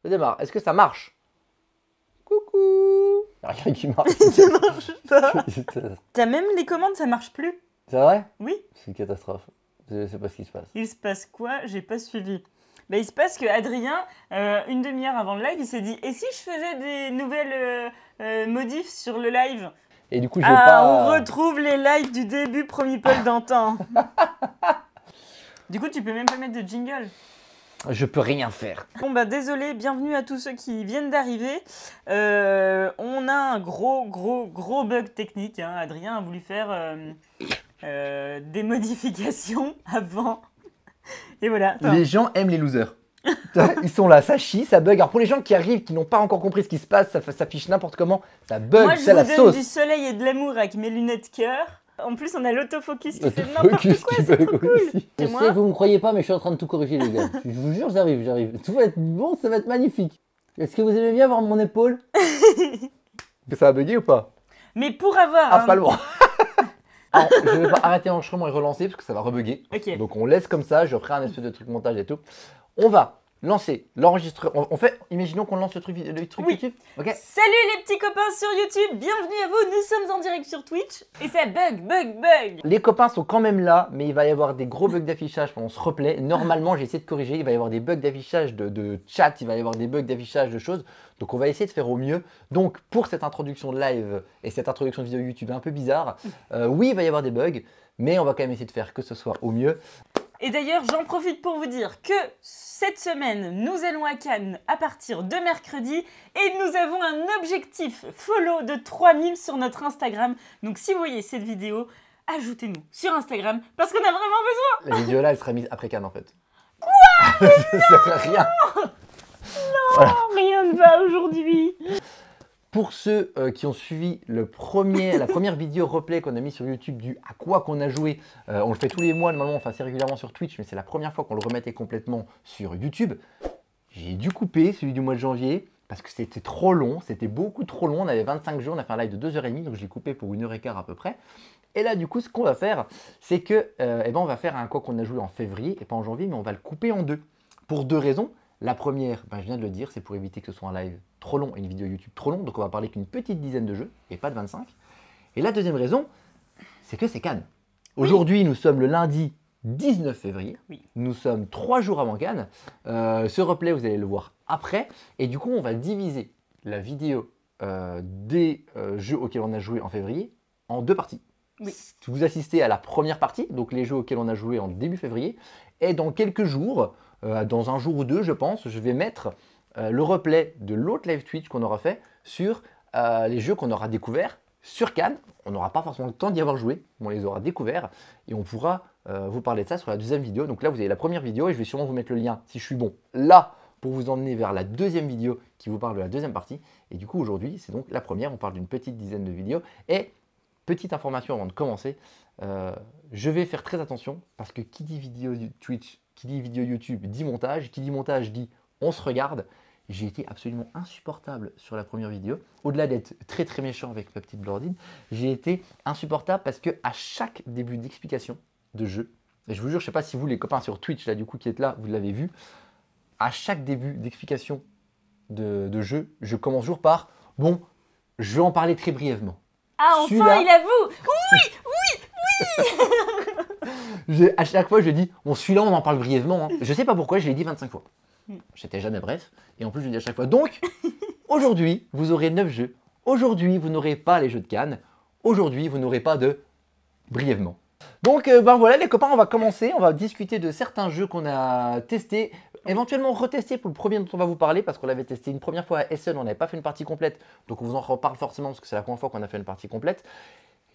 Ça démarre. Est-ce que ça marche? Coucou. Y a rien qui marche. Ça marche pas. T'as même les commandes, ça marche plus. C'est vrai? Oui. C'est une catastrophe. Je sais pas ce qui se passe. Il se passe quoi? J'ai pas suivi. Bah, il se passe que Adrien, une demi-heure avant le live, il s'est dit: et si je faisais des nouvelles modifs sur le live? Et du coup, j'ai pas. On retrouve les lives du début Promipol d'antan. Du coup, tu peux même pas mettre de jingle. Je peux rien faire. Bon bah désolé, bienvenue à tous ceux qui viennent d'arriver. On a un gros bug technique. Hein. Adrien a voulu faire des modifications avant. Et voilà. Enfin, Les gens aiment les losers. Ils sont là, ça chie, ça bug. Alors pour les gens qui arrivent, qui n'ont pas encore compris ce qui se passe, ça s'affiche n'importe comment, ça bug, moi je c'est vous la donne sauce. du soleil et de l'amour avec mes lunettes cœur. En plus on a l'autofocus qui fait n'importe quoi, c'est trop cool. Je sais que vous me croyez pas, mais je suis en train de tout corriger les gars. Je vous jure, j'arrive. Tout va être bon, ça va être magnifique. Est-ce que vous aimez bien voir mon épaule? Ça a bugué ou pas? Mais pour avoir... Ah, c'est pas le bon. Alors, je vais pas arrêter l'enregistrement et relancer parce que ça va rebugger. Ok. Donc on laisse comme ça, je ferai un espèce de truc montage et tout. On va lancer l'enregistrement. On fait, imaginons qu'on lance le truc Oui. YouTube. Ok. Salut les petits copains sur YouTube, bienvenue à vous, nous sommes en direct sur Twitch et ça bug. Les copains sont quand même là, mais il va y avoir des gros bugs d'affichage pendant ce replay. Normalement, j'ai essayé de corriger. Il va y avoir des bugs d'affichage de chat, il va y avoir des bugs d'affichage de choses. Donc, on va essayer de faire au mieux. Donc, pour cette introduction de live et cette introduction de vidéo YouTube un peu bizarre, oui, il va y avoir des bugs, mais on va quand même essayer de faire que ce soit au mieux. Et d'ailleurs, j'en profite pour vous dire que cette semaine, nous allons à Cannes à partir de mercredi et nous avons un objectif follow de 3000 sur notre Instagram. Donc si vous voyez cette vidéo, ajoutez-nous sur Instagram parce qu'on a vraiment besoin. La vidéo là, elle sera mise après Cannes en fait. Quoi? Ça sert à rien. Voilà. Rien ne va aujourd'hui. Pour ceux qui ont suivi la première vidéo replay qu'on a mis sur YouTube du à quoi qu'on a joué, on le fait tous les mois, normalement on fait assez régulièrement sur Twitch, mais c'est la première fois qu'on le remettait complètement sur YouTube. J'ai dû couper celui du mois de janvier parce que c'était trop long, c'était beaucoup trop long, on avait 25 jours, on a fait un live de 2h30, donc j'ai coupé pour 1h15 à peu près. Et là du coup ce qu'on va faire, c'est que on va faire un quoi qu'on a joué en février et pas en janvier, mais on va le couper en deux. Pour deux raisons. La première, je viens de le dire, c'est pour éviter que ce soit un live trop long et une vidéo YouTube trop long, donc on va parler qu'une petite dizaine de jeux et pas de 25. Et la deuxième raison, c'est que c'est Cannes. Aujourd'hui, nous sommes le lundi 19 février, nous sommes 3 jours avant Cannes. Ce replay, vous allez le voir après. Et du coup, on va diviser la vidéo des jeux auxquels on a joué en février en deux parties. Oui. Vous assistez à la première partie, donc les jeux auxquels on a joué en début février. Et dans quelques jours, dans un jour ou deux, je pense, je vais mettre le replay de l'autre live Twitch qu'on aura fait sur les jeux qu'on aura découverts sur Cannes. On n'aura pas forcément le temps d'y avoir joué, mais on les aura découverts et on pourra vous parler de ça sur la deuxième vidéo. Donc là, vous avez la première vidéo et je vais sûrement vous mettre le lien, si je suis bon, là, pour vous emmener vers la deuxième vidéo qui vous parle de la deuxième partie. Et du coup, aujourd'hui, c'est donc la première. On parle d'une petite dizaine de vidéos. Et petite information avant de commencer, je vais faire très attention parce que qui dit vidéo Twitch, qui dit vidéo YouTube, dit montage. Qui dit montage dit on se regarde. J'ai été absolument insupportable sur la première vidéo. Au-delà d'être très très méchant avec ma petite Blordine, j'ai été insupportable parce que à chaque début d'explication de jeu, et je vous jure, je ne sais pas si vous les copains sur Twitch là du coup qui êtes là, vous l'avez vu, à chaque début d'explication de jeu, je commence toujours par bon, je vais en parler très brièvement. Ah enfin il avoue. À chaque fois, je dis, bon, celui-là, on en parle brièvement. Hein. Je sais pas pourquoi, je l'ai dit 25 fois. J'étais jamais bref. Et en plus, je le dis à chaque fois. Donc, aujourd'hui, vous aurez 9 jeux. Aujourd'hui, vous n'aurez pas les jeux de Cannes. Aujourd'hui, vous n'aurez pas de brièvement. Donc, voilà, les copains, on va commencer. On va discuter de certains jeux qu'on a testés. Éventuellement retester pour le premier dont on va vous parler parce qu'on l'avait testé une première fois à Essen. On n'avait pas fait une partie complète. Donc, on vous en reparle forcément parce que c'est la première fois qu'on a fait une partie complète.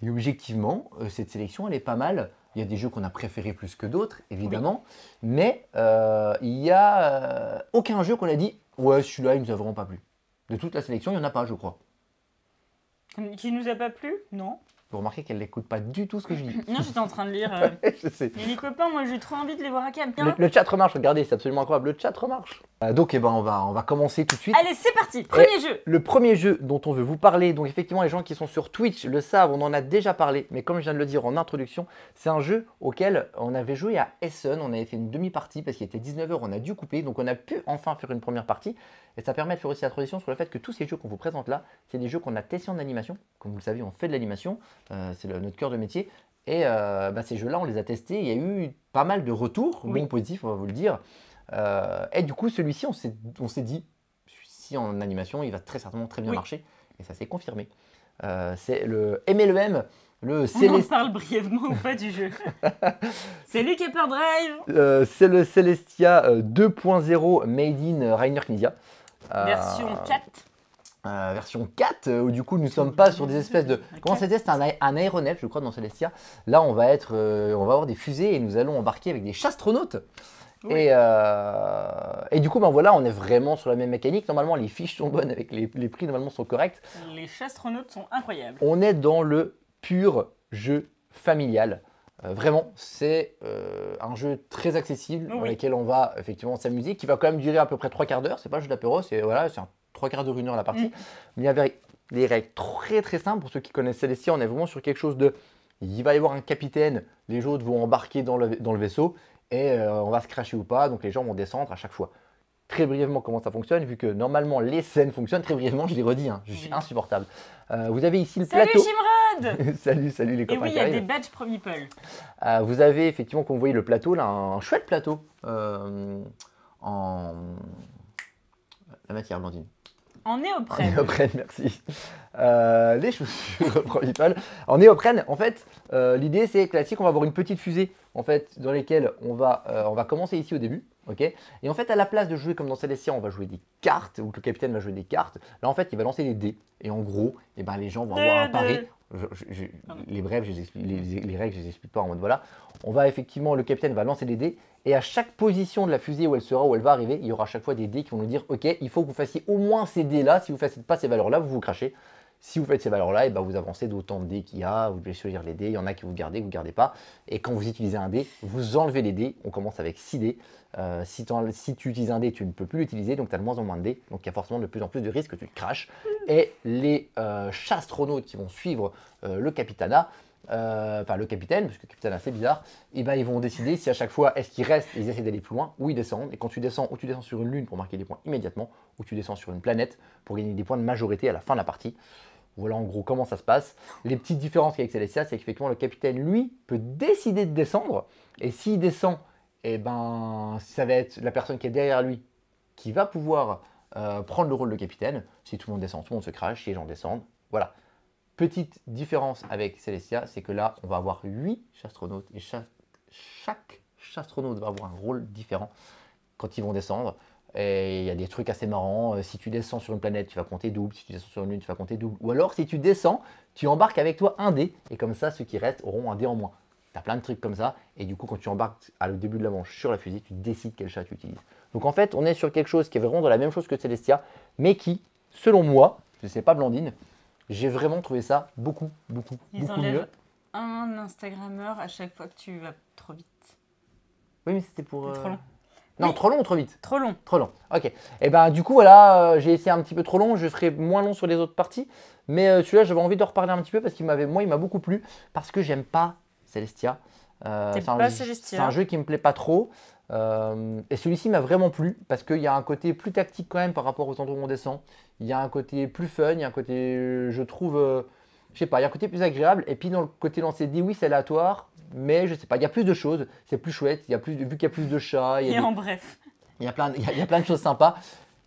Et objectivement, cette sélection, elle est pas mal. Il y a des jeux qu'on a préférés plus que d'autres, évidemment. Oui. Mais il n'y a aucun jeu qu'on a dit « Ouais, celui-là, il ne nous a vraiment pas plu ». De toute la sélection, il n'y en a pas, je crois. Qui nous a pas plu? Non. Vous remarquez qu'elle n'écoute pas du tout ce que je dis. Non, j'étais en train de lire. Je sais. Mais les copains, moi j'ai trop envie de les voir à Cannes. Le chat remarche, regardez, c'est absolument incroyable. Le chat remarche. Donc, on va commencer tout de suite. Allez, c'est parti, premier jeu. Le premier jeu dont on veut vous parler, donc effectivement, les gens qui sont sur Twitch le savent, on en a déjà parlé, mais comme je viens de le dire en introduction, c'est un jeu auquel on avait joué à Essen. On avait fait une demi-partie parce qu'il était 19h, on a dû couper, donc on a pu enfin faire une première partie. Et ça permet de faire aussi la transition sur le fait que tous ces jeux qu'on vous présente là, c'est des jeux qu'on a testés en animation. Comme vous le savez, on fait de l'animation, c'est notre cœur de métier. Et ces jeux-là, on les a testés, il y a eu pas mal de retours, bons, positifs, on va vous le dire. Et du coup, celui-ci, on s'est dit, celui-ci en animation, il va très certainement très bien marcher. Et ça s'est confirmé. C'est le MLEM, le Célestia. On en parle brièvement ou pas du jeu. C'est lui qui a peur drive. C'est le Celestia 2.0 Made in Rainer Knizia. Version 4. Version 4, où du coup nous ne sommes pas sur des espèces de... Comment c'était? C'était un aéronef, je crois, dans Celestia. Là, on va avoir des fusées et nous allons embarquer avec des chastronautes. Oui. Et du coup, voilà, on est vraiment sur la même mécanique. Normalement, les fiches sont bonnes, avec les prix normalement sont corrects. Les chastronautes sont incroyables. On est dans le pur jeu familial. Vraiment, c'est un jeu très accessible dans lequel on va effectivement s'amuser, qui va quand même durer à peu près 3 quarts d'heure. C'est pas un jeu d'apéro, c'est un 3 quarts d'heure, 1 heure la partie. Mais il y avait des règles très très simples. Pour ceux qui connaissent Celestia, on est vraiment sur quelque chose de... Il va y avoir un capitaine, les autres vont embarquer dans le vaisseau et on va se cracher ou pas, donc les gens vont descendre à chaque fois. Très brièvement comment ça fonctionne, vu que normalement les scènes fonctionnent, très brièvement je l'ai redit, je suis insupportable. Vous avez ici le plateau. Salut Jimrod. Salut les copains. Et oui, il y a des badges Pro Meeple. Vous avez effectivement, comme vous voyez le plateau, là, un chouette plateau en... La matière, Blandine. En néoprène. En néoprène, merci. Les chaussures Pro Meeple. En néoprène, en fait, l'idée c'est classique, on va avoir une petite fusée en fait, dans laquelle on va commencer ici au début. Okay, et en fait, à la place de jouer comme dans Celestia, on va jouer des cartes, ou que le capitaine va jouer des cartes. Là, en fait, il va lancer des dés. Et en gros, les gens vont avoir un pari. Les règles, je les explique pas en mode voilà. On va effectivement, le capitaine va lancer des dés. Et à chaque position de la fusée où elle sera, où elle va arriver, il y aura à chaque fois des dés qui vont nous dire ok, il faut que vous fassiez au moins ces dés-là. Si vous ne faites pas ces valeurs-là, vous vous crachez. Si vous faites ces valeurs-là, vous avancez d'autant de dés qu'il y a, vous devez choisir les dés, il y en a que vous gardez, que vous ne gardez pas. Et quand vous utilisez un dé, vous enlevez les dés, on commence avec 6 dés. Si tu utilises un dé, tu ne peux plus l'utiliser, donc tu as de moins en moins de dés. Donc il y a forcément de plus en plus de risques que tu te craches. Et les chastronautes qui vont suivre le capitana, enfin le capitaine, parce que le capitaine c'est bizarre, ils vont décider si à chaque fois est-ce qu'ils restent, ils essaient d'aller plus loin, ou ils descendent. Et quand tu descends, ou tu descends sur une lune pour marquer des points immédiatement, ou tu descends sur une planète pour gagner des points de majorité à la fin de la partie. Voilà en gros comment ça se passe. Les petites différences avec Celestia, c'est qu'effectivement le capitaine, lui, peut décider de descendre. Et s'il descend, ça va être la personne qui est derrière lui qui va pouvoir prendre le rôle de capitaine. Si tout le monde descend, tout le monde se crache, si les gens descendent. Voilà. Petite différence avec Celestia, c'est que là, on va avoir 8 chastronautes. Et chaque chastronaute va avoir un rôle différent quand ils vont descendre. Et il y a des trucs assez marrants. Si tu descends sur une planète, tu vas compter double. Si tu descends sur une lune, tu vas compter double. Ou alors, si tu descends, tu embarques avec toi un dé. Et comme ça, ceux qui restent auront un dé en moins. Tu as plein de trucs comme ça. Et du coup, quand tu embarques au début de la manche sur la fusée, tu décides quel chat tu utilises. Donc en fait, on est sur quelque chose qui est vraiment de la même chose que Celestia, mais qui, selon moi, je ne sais pas Blandine, j'ai vraiment trouvé ça beaucoup mieux. Un Instagrammeur à chaque fois que tu vas trop vite. Oui, mais c'était pour... Trop long. Non, oui. Trop long ou trop vite? Trop long. Trop long, ok. Et du coup, voilà, j'ai essayé un petit peu trop long. Je ferai moins long sur les autres parties. Mais celui-là, j'avais envie de reparler un petit peu parce qu'il il m'a beaucoup plu. Parce que j'aime pas Celestia. C'est un jeu qui me plaît pas trop. Et celui-ci m'a vraiment plu parce qu'il y a un côté plus tactique quand même par rapport aux endroits où on descend. Il y a un côté plus fun, il y a un côté, je trouve, je sais pas, il y a un côté plus agréable. Et puis dans le côté lancer des oui, c'est aléatoire. Mais je sais pas, il y a plus de choses, c'est plus chouette, vu qu'il y a plus de chats. En bref. Il y a plein de choses sympas.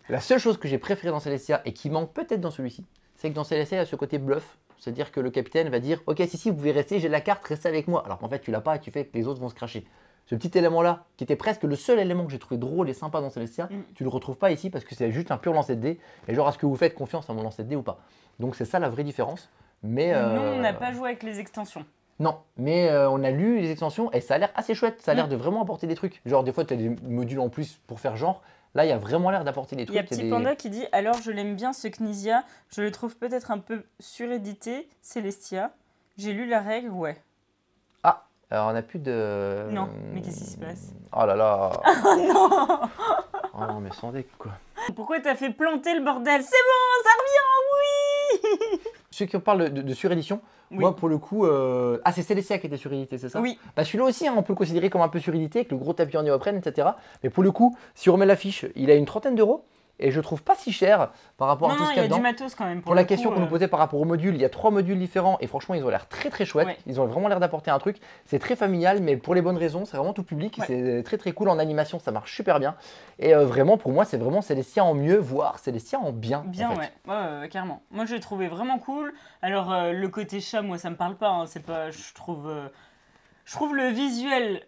La seule chose que j'ai préférée dans Celestia et qui manque peut-être dans celui-ci, c'est que dans Celestia, il y a ce côté bluff. C'est-à-dire que le capitaine va dire « Ok, si, vous pouvez rester, j'ai la carte, restez avec moi. » Alors qu'en fait, tu l'as pas et tu fais que les autres vont se cracher. Ce petit élément-là, qui était presque le seul élément que j'ai trouvé drôle et sympa dans Celestia, tu le retrouves pas ici parce que c'est juste un pur lancer de dés. Et genre, est-ce que vous faites confiance à mon lancer de dés ou pas? Donc c'est ça la vraie différence. Mais nous, on n'a pas joué avec les extensions. Non, mais on a lu les extensions et ça a l'air assez chouette. Ça a l'air de vraiment apporter des trucs. Genre, des fois, tu as des modules en plus pour faire genre. Là, il y a vraiment l'air d'apporter des trucs. Il y a Petit Panda qui dit « Alors, je l'aime bien ce Knizia. Je le trouve peut-être un peu surédité, Celestia. J'ai lu la règle, ouais. Ah, alors on n'a plus de... Non, mais qu'est-ce qui se passe? Oh là là. Oh non! Oh non, mais sans déconner, quoi. Pourquoi t'as fait planter le bordel? C'est bon, ça revient, oui! Ceux qui parlent de surédition, Oui. moi pour le coup... Ah, c'est Célestia qui était surédité, c'est ça? Oui. Bah celui-là aussi, hein, on peut le considérer comme un peu surédité, avec le gros tapis en néoprène, etc. Mais pour le coup, si on remet l'affiche, il a une trentaine d'euros. Et je trouve pas si cher par rapport à tout Non, ce il qu'il y y a a du dedans. matos quand même. Pour la le question coup, qu'on nous posait par rapport aux modules, il y a 3 modules différents et franchement, ils ont l'air très chouettes. Ouais. Ils ont vraiment l'air d'apporter un truc. C'est très familial, mais pour les bonnes raisons, c'est vraiment tout public. Ouais. C'est très cool en animation, ça marche super bien. Et vraiment, pour moi, c'est vraiment Célestia en mieux, voire Célestia en bien. Bien, en fait. ouais, carrément. Moi, je l'ai trouvé vraiment cool. Alors, le côté chat, moi, ça me parle pas. Hein. C'est pas, je trouve le visuel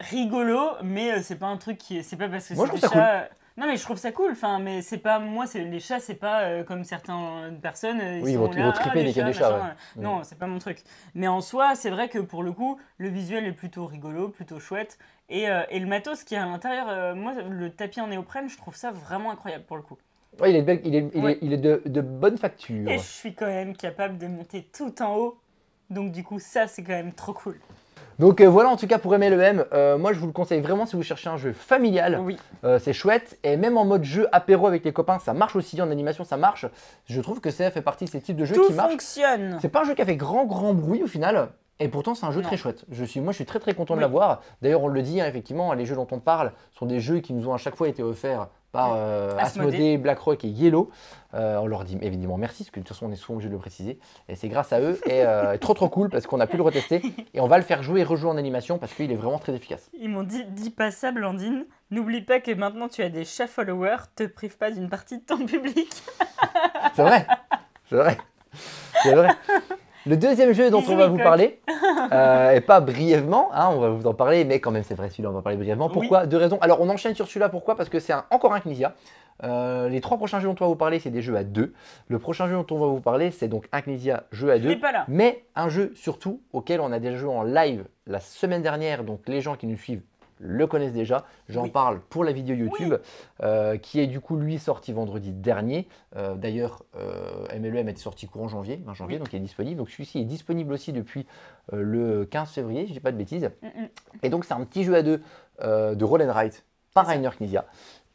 rigolo, mais c'est pas un truc qui, c'est pas parce que Moi, c'est je des trouve ça chats. Non, mais je trouve ça cool. Enfin, mais c'est pas moi. Les chats, c'est pas comme certaines personnes. Oui, ils vont triper dès qu'il y a des chats. machin. Ouais. Non, c'est pas mon truc. Mais en soi, c'est vrai que pour le coup, le visuel est plutôt rigolo, plutôt chouette. Et le matos qui est à l'intérieur, moi, le tapis en néoprène, je trouve ça vraiment incroyable pour le coup. Ouais, il est, Ouais. il est de bonne facture. Et je suis quand même capable de monter tout en haut. Donc du coup, ça, c'est quand même trop cool. Donc voilà en tout cas pour MLEM, moi je vous le conseille vraiment si vous cherchez un jeu familial, Oui. c'est chouette et même en mode jeu apéro avec les copains ça marche aussi, en animation ça marche. Je trouve que ça fait partie de ces types de jeux Tout qui marchent. fonctionne. C'est pas un jeu qui a fait grand bruit au final et pourtant c'est un jeu Non. très chouette. Moi je suis très content de Oui. l'avoir. D'ailleurs on le dit hein, effectivement, les jeux dont on parle sont des jeux qui nous ont à chaque fois été offerts par Asmodee, BlackRock et Yellow. On leur dit évidemment merci, parce que de toute façon on est souvent obligé de le préciser. Et c'est grâce à eux, et trop cool, parce qu'on a pu le retester. Et on va le faire jouer et rejouer en animation, parce qu'il est vraiment très efficace. Ils m'ont dit, dis pas ça, Blandine. N'oublie pas que maintenant tu as des chats followers, te prive pas d'une partie de ton public. C'est vrai, c'est vrai, c'est vrai. Le deuxième jeu dont Bisous, on va vous Coq. parler, et pas brièvement, hein, on va vous en parler, mais quand même c'est vrai, celui-là on va parler brièvement. Pourquoi? Deux raisons. Alors on enchaîne sur celui-là, pourquoi? Parce que c'est encore un Knizia. Les 3 prochains jeux dont on va vous parler, c'est des jeux à 2. Le prochain jeu dont on va vous parler, c'est donc un Knizia jeu à Je 2. l'ai pas là. Mais un jeu surtout auquel on a déjà joué en live la semaine dernière, donc les gens qui nous suivent le connaissent déjà. J'en Oui. parle pour la vidéo YouTube, qui est du coup lui sorti vendredi dernier. D'ailleurs, MLEM était sorti courant janvier, 20 janvier, Oui. donc il est disponible. Donc celui-ci est disponible aussi depuis le 15 février, je dis pas de bêtises. Et donc c'est un petit jeu à 2 de Roll and Write par Rainer Knizia.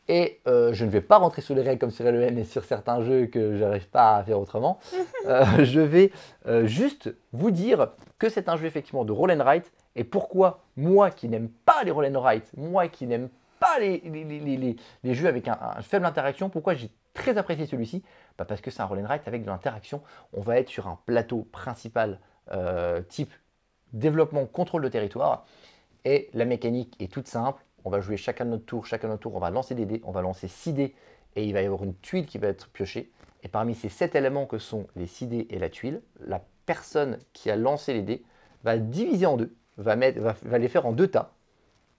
Et je ne vais pas rentrer sur les règles comme sur LEM et sur certains jeux que je n'arrive pas à faire autrement. Je vais juste vous dire que c'est un jeu effectivement de Roll and Write. Et pourquoi moi qui n'aime pas les Roll and Write, moi qui n'aime pas les jeux avec un faible interaction, pourquoi j'ai très apprécié celui-ci? Parce que c'est un Roll and Write avec de l'interaction. On va être sur un plateau principal type développement, contrôle de territoire. Et la mécanique est toute simple. On va jouer chacun de notre tour, on va lancer des dés, on va lancer 6 dés et il va y avoir une tuile qui va être piochée. Et parmi ces 7 éléments que sont les 6 dés et la tuile, la personne qui a lancé les dés va diviser en deux, va les faire en 2 tas.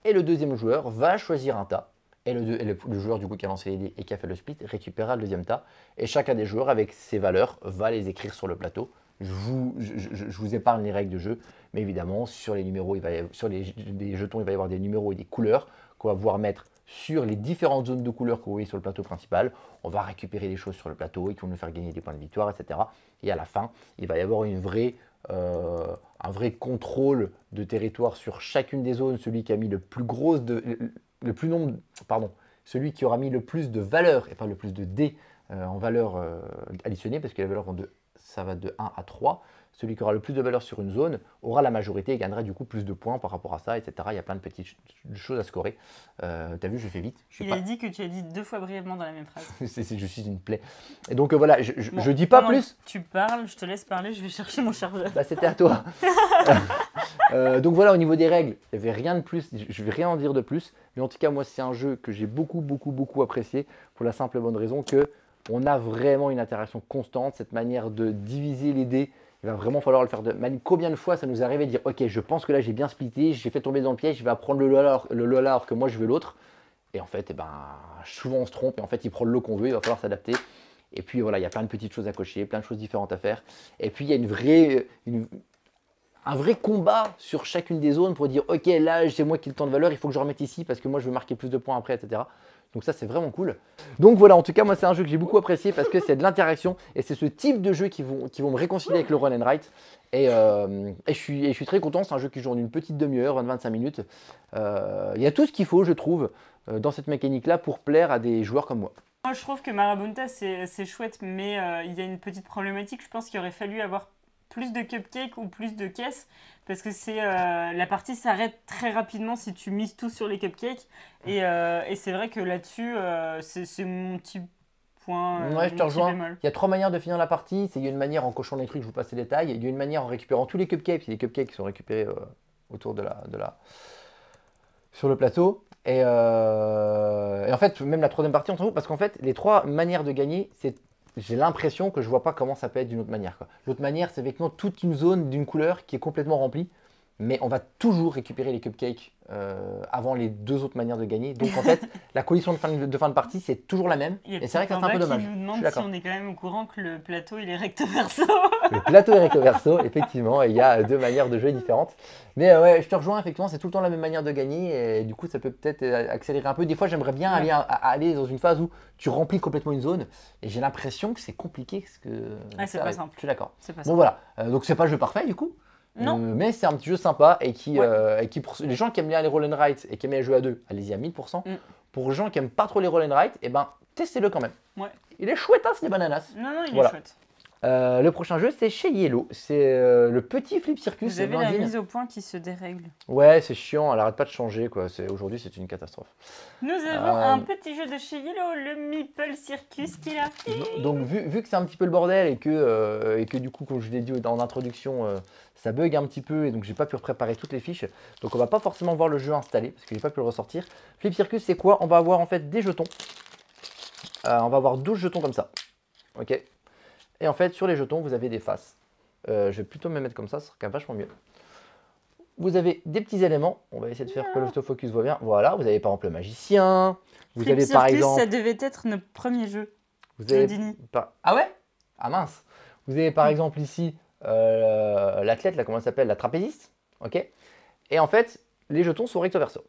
Et le deuxième joueur va choisir un tas. Et le joueur du coup qui a lancé les dés et qui a fait le split récupérera le deuxième tas. Et chacun des joueurs avec ses valeurs va les écrire sur le plateau. Je vous épargne les règles de jeu, mais évidemment, sur les numéros, sur les jetons, il va y avoir des numéros et des couleurs qu'on va pouvoir mettre sur les différentes zones de couleurs que vous voyez sur le plateau principal. On va récupérer des choses sur le plateau et qui vont nous faire gagner des points de victoire, etc. Et à la fin, il va y avoir un vrai contrôle de territoire sur chacune des zones. Celui qui a mis celui qui aura mis le plus de valeurs et pas le plus de dés en valeur additionnée, parce que les valeurs ça va de 1 à 3. Celui qui aura le plus de valeur sur une zone aura la majorité et gagnera du coup plus de points par rapport à ça, etc. Il y a plein de petites choses à scorer. T'as vu, je fais vite. Il a dit que tu as dit 2 fois brièvement dans la même phrase. Je suis une plaie. Et donc voilà, je dis pas plus. Tu parles, je te laisse parler, je vais chercher mon chargeur. Bah, c'était à toi. Donc voilà, au niveau des règles, il n'y avait rien de plus, je ne vais rien en dire de plus. Mais en tout cas, moi, c'est un jeu que j'ai beaucoup apprécié pour la simple et bonne raison que on a vraiment une interaction constante, cette manière de diviser les dés. Il va vraiment falloir le faire combien de fois ça nous est arrivé de dire ok, je pense que là j'ai bien splitté, j'ai fait tomber dans le piège, je vais apprendre le lot alors que moi je veux l'autre. Et en fait, souvent on se trompe et en fait il prend le lot qu'on veut, il va falloir s'adapter. Et puis voilà, il y a plein de petites choses à cocher, plein de choses différentes à faire. Et puis il y a un vrai combat sur chacune des zones pour dire ok, là c'est moi qui ai le temps de valeur, il faut que je remette ici parce que moi je veux marquer plus de points après, etc. Donc ça, c'est vraiment cool. Donc voilà, en tout cas, moi, c'est un jeu que j'ai beaucoup apprécié parce que c'est de l'interaction et c'est ce type de jeu qui vont me réconcilier avec le Roll and Write. Et je suis très content. C'est un jeu qui joue en une petite demi-heure, 25 minutes. Il y a tout ce qu'il faut, je trouve, dans cette mécanique-là pour plaire à des joueurs comme moi. Moi, je trouve que Marabunta, c'est chouette, mais il y a une petite problématique. Je pense qu'il aurait fallu avoir plus de cupcakes ou plus de caisses, parce que la partie s'arrête très rapidement si tu mises tout sur les cupcakes. Et c'est vrai que là-dessus, c'est mon petit point. Ouais, je te mon petit rejoins. bémol. Il y a 3 manières de finir la partie. Il y a une manière en cochant les trucs, je vous passe les détails. Il y a une manière en récupérant tous les cupcakes. Il y a des cupcakes qui sont récupérés autour sur le plateau. Et en fait, même la troisième partie, on s'en fout parce qu'en fait, les 3 manières de gagner, j'ai l'impression que je vois pas comment ça peut être d'une autre manière, quoi. L'autre manière, c'est effectivement toute une zone d'une couleur qui est complètement remplie, mais on va toujours récupérer les cupcakes avant les 2 autres manières de gagner. Donc en fait, la condition de fin de partie, c'est toujours la même. Il y a Et c'est vrai que c'est un peu Panda dommage. qui nous Je demande suis si d'accord. on est quand même au courant que le plateau il est recto verso. Le plateau est recto verso, effectivement, et il y a 2 manières de jouer différentes. Mais ouais, je te rejoins, effectivement, c'est tout le temps la même manière de gagner, et du coup, ça peut peut-être accélérer un peu. Des fois, j'aimerais bien aller dans une phase où tu remplis complètement une zone, et j'ai l'impression que c'est compliqué. Parce que C'est pas simple. Je suis d'accord. C'est pas Bon, ça. voilà, donc c'est pas le jeu parfait, du coup. Non. Mais c'est un petit jeu sympa, et qui, Ouais. pour les gens qui aiment bien les roll and write et qui aiment bien jouer à 2, allez-y à 1000%. Mm. Pour les gens qui aiment pas trop les roll and write, eh ben, testez-le quand même. Ouais. Il est chouettasse, les bananas. Non, il Voilà. est chouette. Le prochain jeu, c'est chez Yellow. C'est le petit Flip Circus. Vous avez la Blandine. mise au point qui se dérègle. Ouais, c'est chiant, elle arrête pas de changer, quoi. Aujourd'hui, c'est une catastrophe. Nous avons un petit jeu de chez Yellow, le Meeple Circus qui est là. Donc, vu que c'est un petit peu le bordel et que du coup, comme je l'ai dit en introduction, ça bug un petit peu et donc j'ai pas pu préparer toutes les fiches. Donc, on va pas forcément voir le jeu installé parce que j'ai pas pu le ressortir. Flip Circus, c'est quoi? On va avoir en fait des jetons. On va avoir 12 jetons comme ça. Ok. Et en fait, sur les jetons, vous avez des faces. Je vais plutôt me mettre comme ça sera quand même vachement mieux. Vous avez des petits éléments. On va essayer de faire que l'autofocus voit bien. Voilà, vous avez par exemple le magicien. Vous Flip avez Circus, par exemple. ça devait être notre premier jeu. Vous avez Dini. Ah ouais? Ah mince. Vous avez par exemple ici l'athlète, là, comment elle s'appelle? La trapéziste. Ok. Et en fait, les jetons sont recto verso.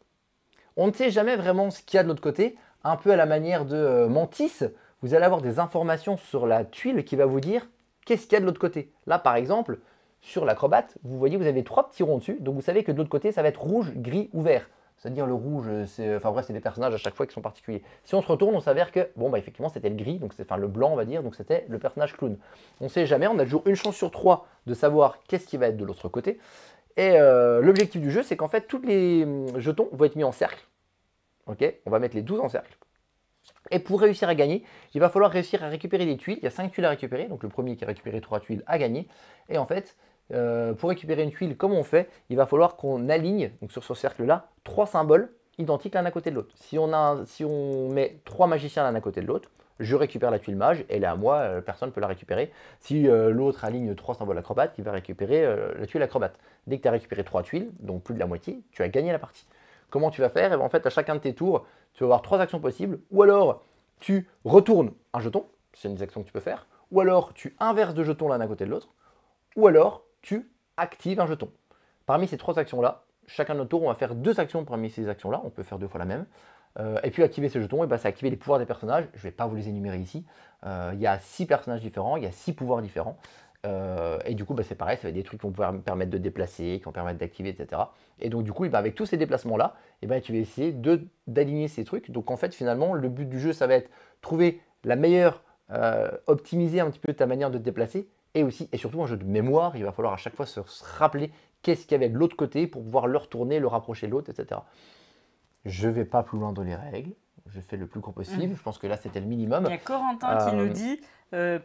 On ne sait jamais vraiment ce qu'il y a de l'autre côté. Un peu à la manière de Mantis, vous allez avoir des informations sur la tuile qui va vous dire qu'est-ce qu'il y a de l'autre côté. Là, par exemple, sur l'acrobate, vous voyez, vous avez 3 petits ronds dessus. Donc, vous savez que de l'autre côté, ça va être rouge, gris ou vert. C'est-à-dire le rouge, enfin bref, c'est des personnages à chaque fois qui sont particuliers. Si on se retourne, on s'avère que, bon, bah effectivement, c'était le gris, donc enfin le blanc, on va dire, donc c'était le personnage clown. On ne sait jamais, on a toujours une chance sur 3 de savoir qu'est-ce qui va être de l'autre côté. Et l'objectif du jeu, c'est qu'en fait, tous les jetons vont être mis en cercle. Ok, on va mettre les 12 en cercle. Et pour réussir à gagner, il va falloir réussir à récupérer des tuiles. Il y a 5 tuiles à récupérer, donc le premier qui a récupéré 3 tuiles a gagné. Et en fait, pour récupérer une tuile, comme on fait, il va falloir qu'on aligne, donc sur ce cercle-là, 3 symboles identiques l'un à côté de l'autre. Si on met 3 magiciens l'un à côté de l'autre, je récupère la tuile mage, elle est à moi, personne ne peut la récupérer. Si l'autre aligne 3 symboles acrobates, il va récupérer la tuile acrobate. Dès que tu as récupéré 3 tuiles, donc plus de la moitié, tu as gagné la partie. Comment tu vas faire? Et bien, en fait, à chacun de tes tours, tu vas avoir 3 actions possibles. Ou alors, tu retournes un jeton, c'est une des actions que tu peux faire. Ou alors, tu inverses 2 jetons l'un à côté de l'autre. Ou alors, tu actives un jeton. Parmi ces 3 actions-là, chacun de nos tours, on va faire 2 actions parmi ces actions-là. On peut faire 2 fois la même. Et puis, activer ces jetons, et ben, c'est activer les pouvoirs des personnages. Je ne vais pas vous les énumérer ici. Il y a 6 personnages différents, il y a 6 pouvoirs différents. Et du coup, bah, c'est pareil, ça va être des trucs qui vont pouvoir me permettre de déplacer, qui vont permettre d'activer, etc. Et donc, du coup, bah, avec tous ces déplacements-là, tu vas essayer d'aligner ces trucs. Donc, en fait, finalement, le but du jeu, ça va être trouver la meilleure, optimiser un petit peu ta manière de te déplacer. Et aussi, et surtout, un jeu de mémoire, il va falloir à chaque fois se rappeler qu'est-ce qu'il y avait de l'autre côté pour pouvoir le retourner, le rapprocher de l'autre, etc. Je ne vais pas plus loin dans les règles. Je fais le plus court possible. Je pense que là, c'était le minimum. Il y a Corentin qui nous dit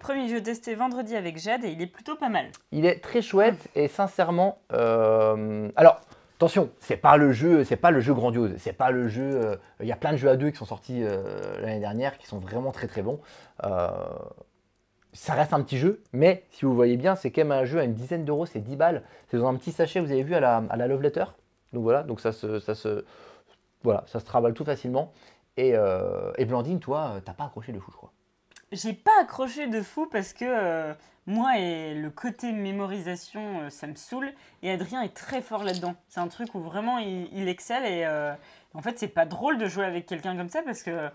premier jeu testé vendredi avec Jade et il est plutôt pas mal. Il est très chouette et sincèrement, alors attention, c'est pas le jeu grandiose, c'est pas le jeu. Il y a plein de jeux à 2 qui sont sortis l'année dernière qui sont vraiment très très bons. Ça reste un petit jeu, mais si vous voyez bien, c'est quand même un jeu à une dizaine d'euros, c'est 10 balles. C'est dans un petit sachet, vous avez vu à la Love Letter. Donc voilà, donc ça se travaille tout facilement. Et Blandine, toi, t'as pas accroché le fou, je crois. j'ai pas accroché de fou parce que moi et le côté mémorisation, ça me saoule. Et Adrien est très fort là-dedans. C'est un truc où vraiment il excelle. Et en fait, c'est pas drôle de jouer avec quelqu'un comme ça parce que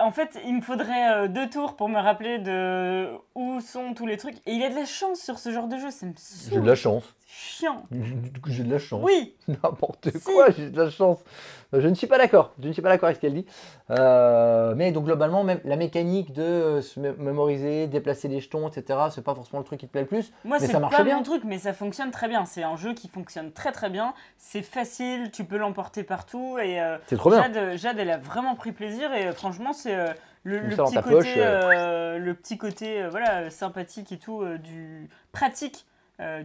en fait, il me faudrait 2 tours pour me rappeler de où sont tous les trucs. Et il y a de la chance sur ce genre de jeu, ça me J'ai de saoule. la chance. Chiant. J'ai de la chance. Oui. N'importe Si. quoi, j'ai de la chance. Je ne suis pas d'accord. Je ne suis pas d'accord avec ce qu'elle dit. Mais donc globalement, même la mécanique de se mémoriser, déplacer les jetons, etc., c'est pas forcément le truc qui te plaît le plus. Moi, mais c'est ça marche pas bien. mon truc, mais ça fonctionne très bien. C'est un jeu qui fonctionne très très bien. C'est facile, tu peux l'emporter partout. Et C'est trop bien. Jade, elle a vraiment pris plaisir. Et franchement, c'est le Mets ça dans petit ta côté, poche, le petit côté voilà, sympathique et tout, du pratique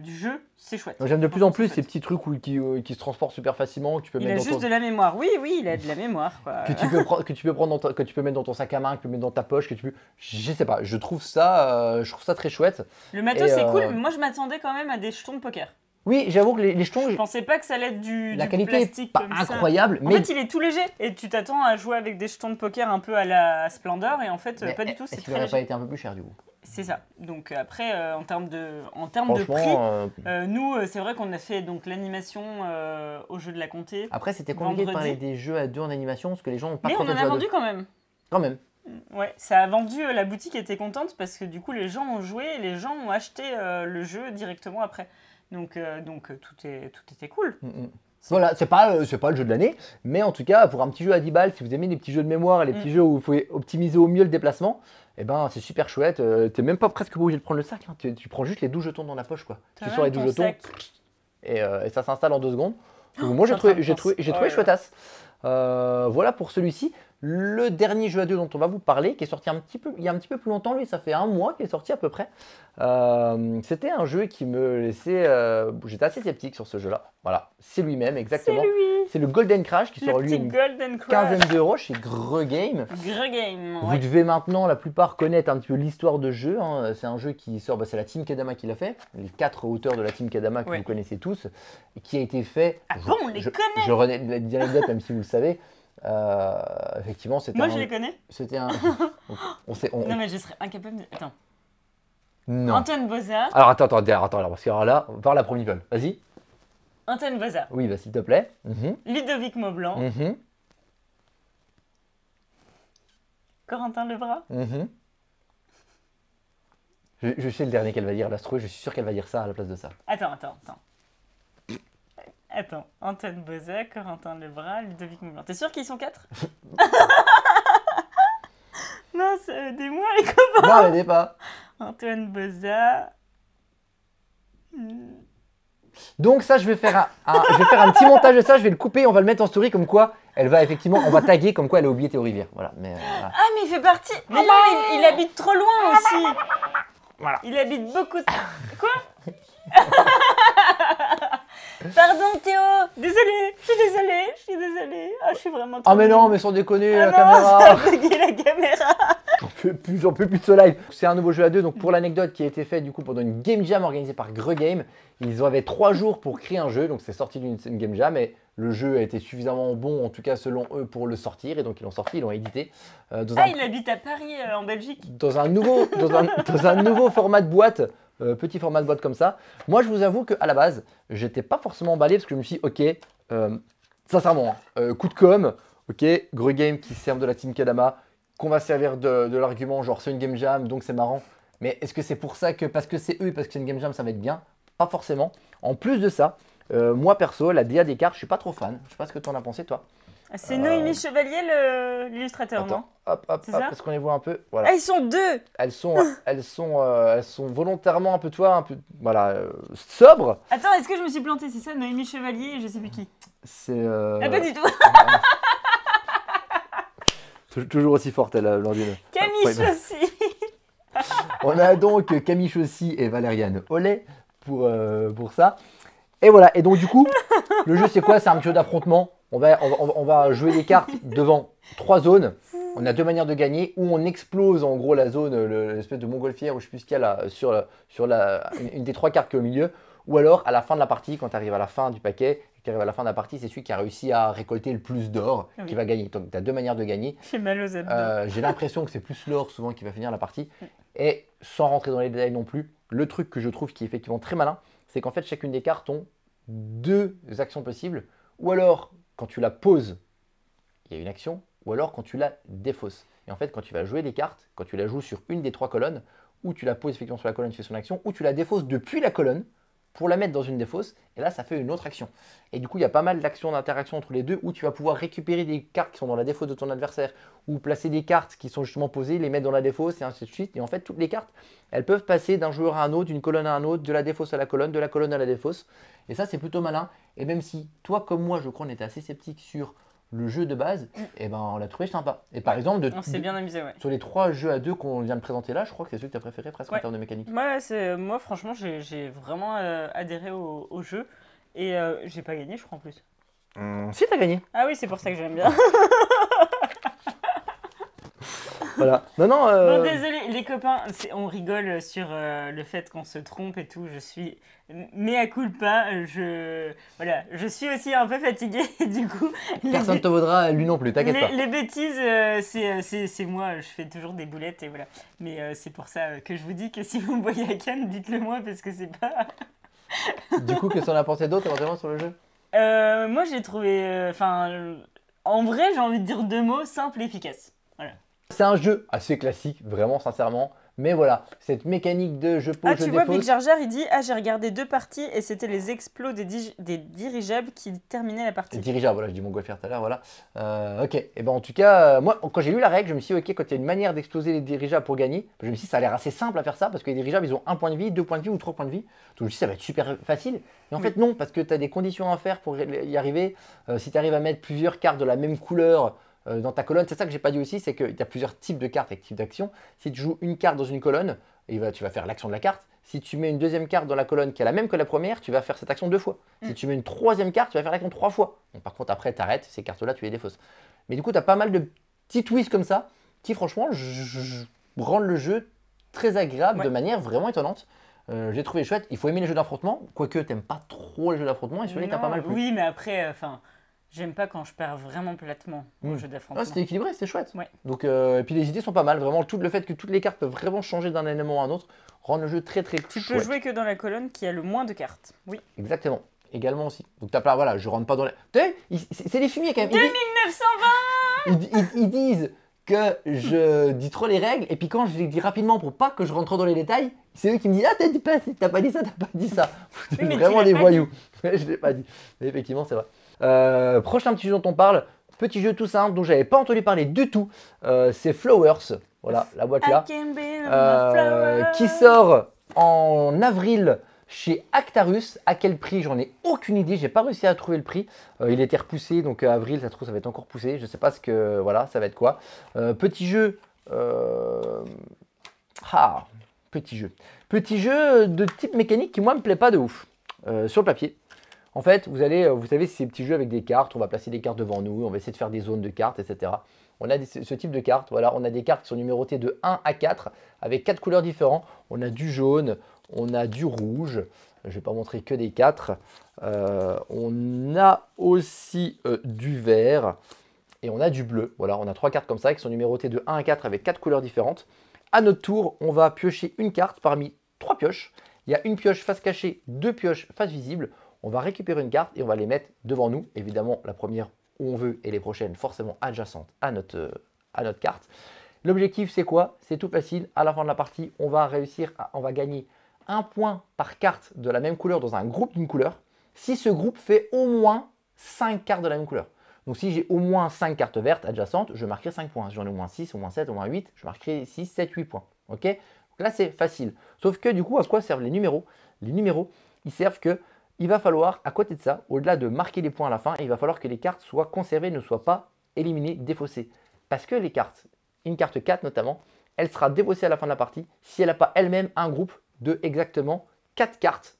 du jeu, c'est chouette. J'aime de plus en Franchement, plus c'est ces chouette. petits trucs qui se transportent super facilement, que tu peux Il a mettre dans juste ton... de la mémoire. Oui, oui, il a de la mémoire. Quoi. que tu peux prendre, que tu peux prendre que tu peux mettre dans ton sac à main, que tu peux mettre dans ta poche, que tu peux... Je sais pas, je trouve ça très chouette. Le matos, Et, c'est cool, mais moi, je m'attendais quand même à des jetons de poker. Oui, j'avoue que les jetons, Je pensais pas que ça allait être la du qualité est plastique pas comme ça. incroyable, En mais... fait, il est tout léger et tu t'attends à jouer avec des jetons de poker un peu à la Splendor et en fait, mais pas du tout, c'est est-ce qu'il très n'aurait pas léger. été un peu plus cher du coup? C'est ça. Donc après, en termes de prix, Franchement, nous, c'est vrai qu'on a fait donc l'animation au jeu de la comté. après c'était compliqué de vendredi. parler des jeux à 2 en animation parce que les gens n'ont pas Mais trop on fait en de a jeux à vendu 2. quand même. Quand même. Ouais, ça a vendu, la boutique était contente parce que du coup, les gens ont joué et les gens ont acheté le jeu directement après. Donc tout était cool. Voilà, c'est pas le jeu de l'année, mais en tout cas, pour un petit jeu à 10 balles, si vous aimez les petits jeux de mémoire et les petits jeux où il faut optimiser au mieux le déplacement, eh ben c'est super chouette. T'es même pas presque obligé de prendre le sac, hein. Tu prends juste les 12 jetons dans la poche, quoi. Tu sors les 12 jetons et ça s'installe en 2 secondes. Donc, moi, j'ai trouvé chouettasse. Voilà pour celui-ci. Le dernier jeu à 2 dont on va vous parler, qui est sorti il y a un petit peu plus longtemps, lui, ça fait 1 mois qu'il est sorti à peu près. C'était un jeu qui me laissait... J'étais assez sceptique sur ce jeu-là. Voilà, c'est lui-même, exactement. C'est lui. C'est le Golden Crash qui Le sort lui petit une Golden Crash. quinzaine d'euros chez Greux Game. Greux Game. Vous Ouais. devez maintenant, la plupart, connaître un petit peu l'histoire de jeu. Hein. C'est un jeu qui sort, c'est la Team Kedama qui l'a fait. Les 4 auteurs de la Team Kedama que vous connaissez tous. Et qui a été fait... Ah bon, on les connaît. Je renais l'anecdote, même si vous le savez. Effectivement, c'était Moi, je les connais. C'était un... Non, mais je serais incapable de... Attends. Non. Antoine Boza. Alors attends, parce que alors là, on va voir la première people. Vas-y. Antoine Boza. Oui, bah, s'il te plaît. Ludovic Maublanc. Corentin Lebras. Je sais le dernier qu'elle va dire, l'Astro, je suis sûr qu'elle va dire ça à la place de ça. Attends. Antoine Boza, Corentin Lebras, Ludovic Maublanc. T'es sûr qu'ils sont 4? Non, aidez-moi les copains. Non, l'aidez pas. Antoine Boza. Donc ça, je vais faire un petit montage de ça, je vais le couper, on va le mettre en story comme quoi elle va effectivement, on va taguer comme quoi elle a oublié Théo Rivière. Voilà. Mais, voilà. Ah, mais il fait partie. Mais non, il habite trop loin aussi. Voilà. Il habite beaucoup. Quoi? Pardon Théo, désolée, je suis désolée. Ah, je suis vraiment trop... Ah mais non, mais sans déconner, Ah la non, caméra. ça a bugué la caméra. J'en peux plus de ce live. C'est un nouveau jeu à 2, donc pour l'anecdote qui a été fait du coup pendant une game jam organisée par Greux Game. Ils avaient 3 jours pour créer un jeu, donc c'est sorti d'une game jam et le jeu a été suffisamment bon, en tout cas selon eux, pour le sortir et donc ils l'ont sorti, ils l'ont édité. Il habite à Paris, en Belgique. Dans un nouveau format de boîte. Petit format de boîte comme ça. Moi, je vous avoue qu'à la base, j'étais pas forcément emballé parce que je me suis dit, ok, sincèrement, coup de com', ok, Greux Game qui servent de la Team Kedama, qu'on va servir de l'argument genre c'est une game jam donc c'est marrant. Mais est-ce que c'est pour ça que parce que c'est eux et parce que c'est une game jam ça va être bien? Pas forcément. En plus de ça, moi perso, la DA des cartes, je suis pas trop fan. Je sais pas ce que tu en as pensé toi. C'est Noémie Chevalier l'illustrateur, non? Hop, parce qu'on les voit un peu. Voilà. Ah, ils sont 2. Elles sont volontairement un peu, voilà, sobres. Attends, est-ce que je me suis plantée? C'est ça, Noémie Chevalier et je sais plus qui. C'est. Ah, pas du tout. Toujours aussi forte, elle, Blandine. Camille Chaussy. On a donc Camille Chaussy et Valériane Ollet pour ça. Et voilà, et donc du coup, le jeu c'est quoi? C'est un petit jeu d'affrontement. On va jouer des cartes devant 3 zones. On a 2 manières de gagner, où on explose en gros la zone, l'espèce de montgolfière, ou je sais plus ce qu'il y a là, sur une des 3 cartes qui est au milieu. Ou alors à la fin de la partie, quand tu arrives à la fin du paquet, qui arrive à la fin de la partie, c'est celui qui a réussi à récolter le plus d'or Oui. qui va gagner. Donc tu as deux manières de gagner. J'ai mal aux abdos. J'ai l'impression que c'est plus l'or souvent qui va finir la partie. Et sans rentrer dans les détails non plus, le truc que je trouve qui est effectivement très malin, c'est qu'en fait chacune des cartes ont deux actions possibles. Ou alors quand tu la poses, il y a une action, ou alors quand tu la défausses. Et en fait quand tu vas jouer des cartes, quand tu la joues sur une des trois colonnes, ou tu la poses effectivement sur la colonne, tu fais son action, ou tu la défausses depuis la colonne pour la mettre dans une défausse, et là ça fait une autre action. Et du coup il y a pas mal d'actions d'interaction entre les deux où tu vas pouvoir récupérer des cartes qui sont dans la défausse de ton adversaire, ou placer des cartes qui sont justement posées, les mettre dans la défausse, et ainsi de suite. Et en fait toutes les cartes, elles peuvent passer d'un joueur à un autre, d'une colonne à un autre, de la défausse à la colonne, de la colonne à la défausse. Et ça c'est plutôt malin. Et même si toi comme moi je crois on était assez sceptique sur le jeu de base, et ben on l'a trouvé sympa. Et par exemple, On s'est bien amusé, ouais. sur les 3 jeux à 2 qu'on vient de présenter là, je crois que c'est celui que tu as préféré presque en Ouais. termes de mécanique. Moi, franchement, j'ai vraiment adhéré au jeu. Et j'ai pas gagné, je crois, en plus. Si, tu as gagné. Ah oui, c'est pour ça que j'aime bien. Voilà. Non, non. Bon, désolé, les copains, on rigole sur le fait qu'on se trompe et tout. Je suis mea culpa. Voilà, je suis aussi un peu fatiguée. Du coup, Personne ne te vaudra lui non plus, t'inquiète pas. les bêtises, c'est moi. Je fais toujours des boulettes et voilà. Mais c'est pour ça que je vous dis que si vous me voyez à Cannes, dites-le moi parce que c'est pas. Du coup, qu'est-ce qu'on a pensé d'autre éventuellement sur le jeu? Moi, j'ai trouvé. En vrai, j'ai envie de dire 2 mots, simple et efficace. Voilà. C'est un jeu assez classique, vraiment sincèrement. Mais voilà, cette mécanique de je pose, Ah, je tu vois, Big défausse. Jar Jar, il dit « Ah, j'ai regardé 2 parties et c'était les explos des dirigeables qui terminaient la partie. » Dirigeable, voilà, je dis montgolfière tout à l'heure, voilà. Ok, et ben en tout cas, moi, quand j'ai lu la règle, je me suis dit, ok, quand il y a une manière d'exploser les dirigeables pour gagner, je me suis dit, ça a l'air assez simple à faire ça, parce que les dirigeables, ils ont 1 point de vie, 2 points de vie ou 3 points de vie. Donc je me suis dit, ça va être super facile. Et en Oui. fait, non, parce que tu as des conditions à faire pour y arriver. Si tu arrives à mettre plusieurs cartes de la même couleur dans ta colonne, c'est ça que j'ai pas dit aussi, c'est qu'il y a plusieurs types de cartes avec types d'actions. Si tu joues une carte dans une colonne, tu vas faire l'action de la carte. Si tu mets une deuxième carte dans la colonne qui est la même que la première, tu vas faire cette action 2 fois. Si tu mets une troisième carte, tu vas faire l'action 3 fois. Bon, par contre, après, tu arrêtes, ces cartes-là, tu les défausses. Mais du coup, tu as pas mal de petits twists comme ça qui, franchement, rendent le jeu très agréable de manière vraiment étonnante. J'ai trouvé chouette. Il faut aimer les jeux d'affrontement, quoique tu n'aimes pas trop les jeux d'affrontement, et celui-là, tu as pas mal plu. Oui, mais après, j'aime pas quand je perds vraiment platement au jeu d'affrontement. Ah, c'était équilibré, c'était chouette. Ouais. Donc, et puis les idées sont pas mal. Vraiment, tout le fait que toutes les cartes peuvent vraiment changer d'un élément à un autre rend le jeu très très Tu chouette. peux jouer que dans la colonne qui a le moins de cartes. Oui. Exactement. Également aussi. Donc t'as pas, voilà, je rentre pas dans les. Tu sais, c'est des fumiers quand même. 2920 Ils disent que je dis trop les règles, et puis quand je les dis rapidement pour pas que je rentre trop dans les détails, c'est eux qui me disent ah t'as pas dit ça, t'as pas dit ça. Oui, mais Vraiment tu des l'as pas voyous. Je l'ai pas dit. Mais effectivement c'est vrai. Prochain petit jeu dont on parle, petit jeu tout simple dont j'avais pas entendu parler du tout, c'est Flowers. Voilà la boîte là. I can be my flower. Qui sort en avril chez Actarus. À quel prix? J'en ai aucune idée. J'ai pas réussi à trouver le prix. Il a été repoussé, donc avril, ça se trouve, ça va être encore poussé. Je sais pas ce que. Voilà, ça va être quoi. Petit jeu. Petit jeu. Petit jeu de type mécanique qui, moi, me plaît pas de ouf. Sur le papier. En fait, vous savez, ces petits jeux avec des cartes. On va placer des cartes devant nous. On va essayer de faire des zones de cartes, etc. On a ce type de cartes. Voilà, on a des cartes qui sont numérotées de 1 à 4 avec 4 couleurs différentes. On a du jaune, on a du rouge. Je ne vais pas montrer que des 4. On a aussi du vert et on a du bleu. Voilà, on a 3 cartes comme ça qui sont numérotées de 1 à 4 avec 4 couleurs différentes. À notre tour, on va piocher une carte parmi 3 pioches. Il y a une pioche face cachée, 2 pioches face visible. On va récupérer une carte et on va les mettre devant nous. Évidemment, la première où on veut et les prochaines forcément adjacentes à notre carte. L'objectif c'est quoi? C'est tout facile. À la fin de la partie, on va gagner 1 point par carte de la même couleur dans un groupe d'une couleur. Si ce groupe fait au moins 5 cartes de la même couleur. Donc si j'ai au moins 5 cartes vertes adjacentes, je marquerai 5 points. Si j'en ai au moins 6, au moins 7, au moins 8, je marquerai 6, 7, 8 points. Ok? Donc là c'est facile. Sauf que du coup, à quoi servent les numéros? Les numéros, ils servent que il va falloir, à côté de ça, au-delà de marquer les points à la fin, il va falloir que les cartes soient conservées, ne soient pas éliminées, défaussées. Parce que les cartes, une carte 4 notamment, elle sera défaussée à la fin de la partie si elle n'a pas elle-même un groupe de exactement 4 cartes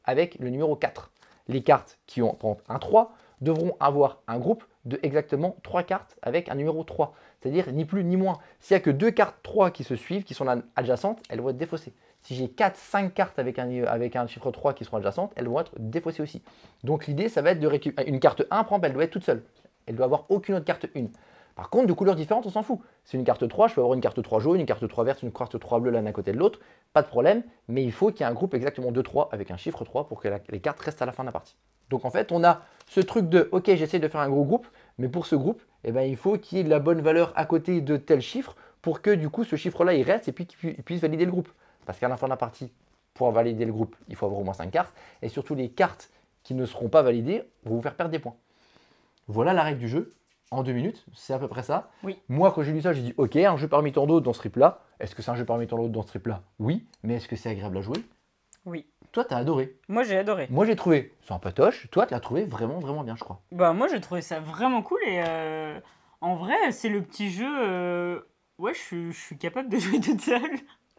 avec le numéro 4. Les cartes qui ont un 3 devront avoir un groupe de exactement 3 cartes avec un numéro 3. C'est-à-dire ni plus ni moins. S'il n'y a que 2 cartes 3 qui se suivent, qui sont adjacentes, elles vont être défaussées. si j'ai 4-5 cartes avec un chiffre 3 qui seront adjacentes, elles vont être défaussées aussi. Donc l'idée, ça va être de récupérer une carte 1, par exemple, elle doit être toute seule. Elle doit avoir aucune autre carte 1. Par contre, de couleurs différentes, on s'en fout. C'est une carte 3, je peux avoir une carte 3 jaune, une carte 3 verte, une carte 3 bleue l'un à côté de l'autre. Pas de problème, mais il faut qu'il y ait un groupe exactement de 3 avec un chiffre 3 pour que les cartes restent à la fin de la partie. Donc en fait, on a ce truc de « Ok, j'essaie de faire un gros groupe, mais pour ce groupe, eh ben, il faut qu'il y ait de la bonne valeur à côté de tel chiffre pour que du coup, ce chiffre-là, il reste et puis qu'il puisse valider le groupe. » Parce qu'à la fin de la partie, pour valider le groupe, il faut avoir au moins 5 cartes. Et surtout, les cartes qui ne seront pas validées vont vous faire perdre des points. Voilà la règle du jeu. En 2 minutes, c'est à peu près ça. Oui. Moi, quand j'ai lu ça, j'ai dit ok, un jeu parmi tant d'autres dans ce trip-là. Est-ce que c'est un jeu parmi tant d'autres dans ce trip-là? Oui. Mais est-ce que c'est agréable à jouer? Oui. Toi, t'as adoré. Moi, j'ai adoré. Moi, j'ai trouvé sympatoche. Toi, tu l'as trouvé vraiment, vraiment bien, je crois. Bah, moi, j'ai trouvé ça vraiment cool et en vrai, c'est le petit jeu. Ouais, je suis capable de jouer toute seule.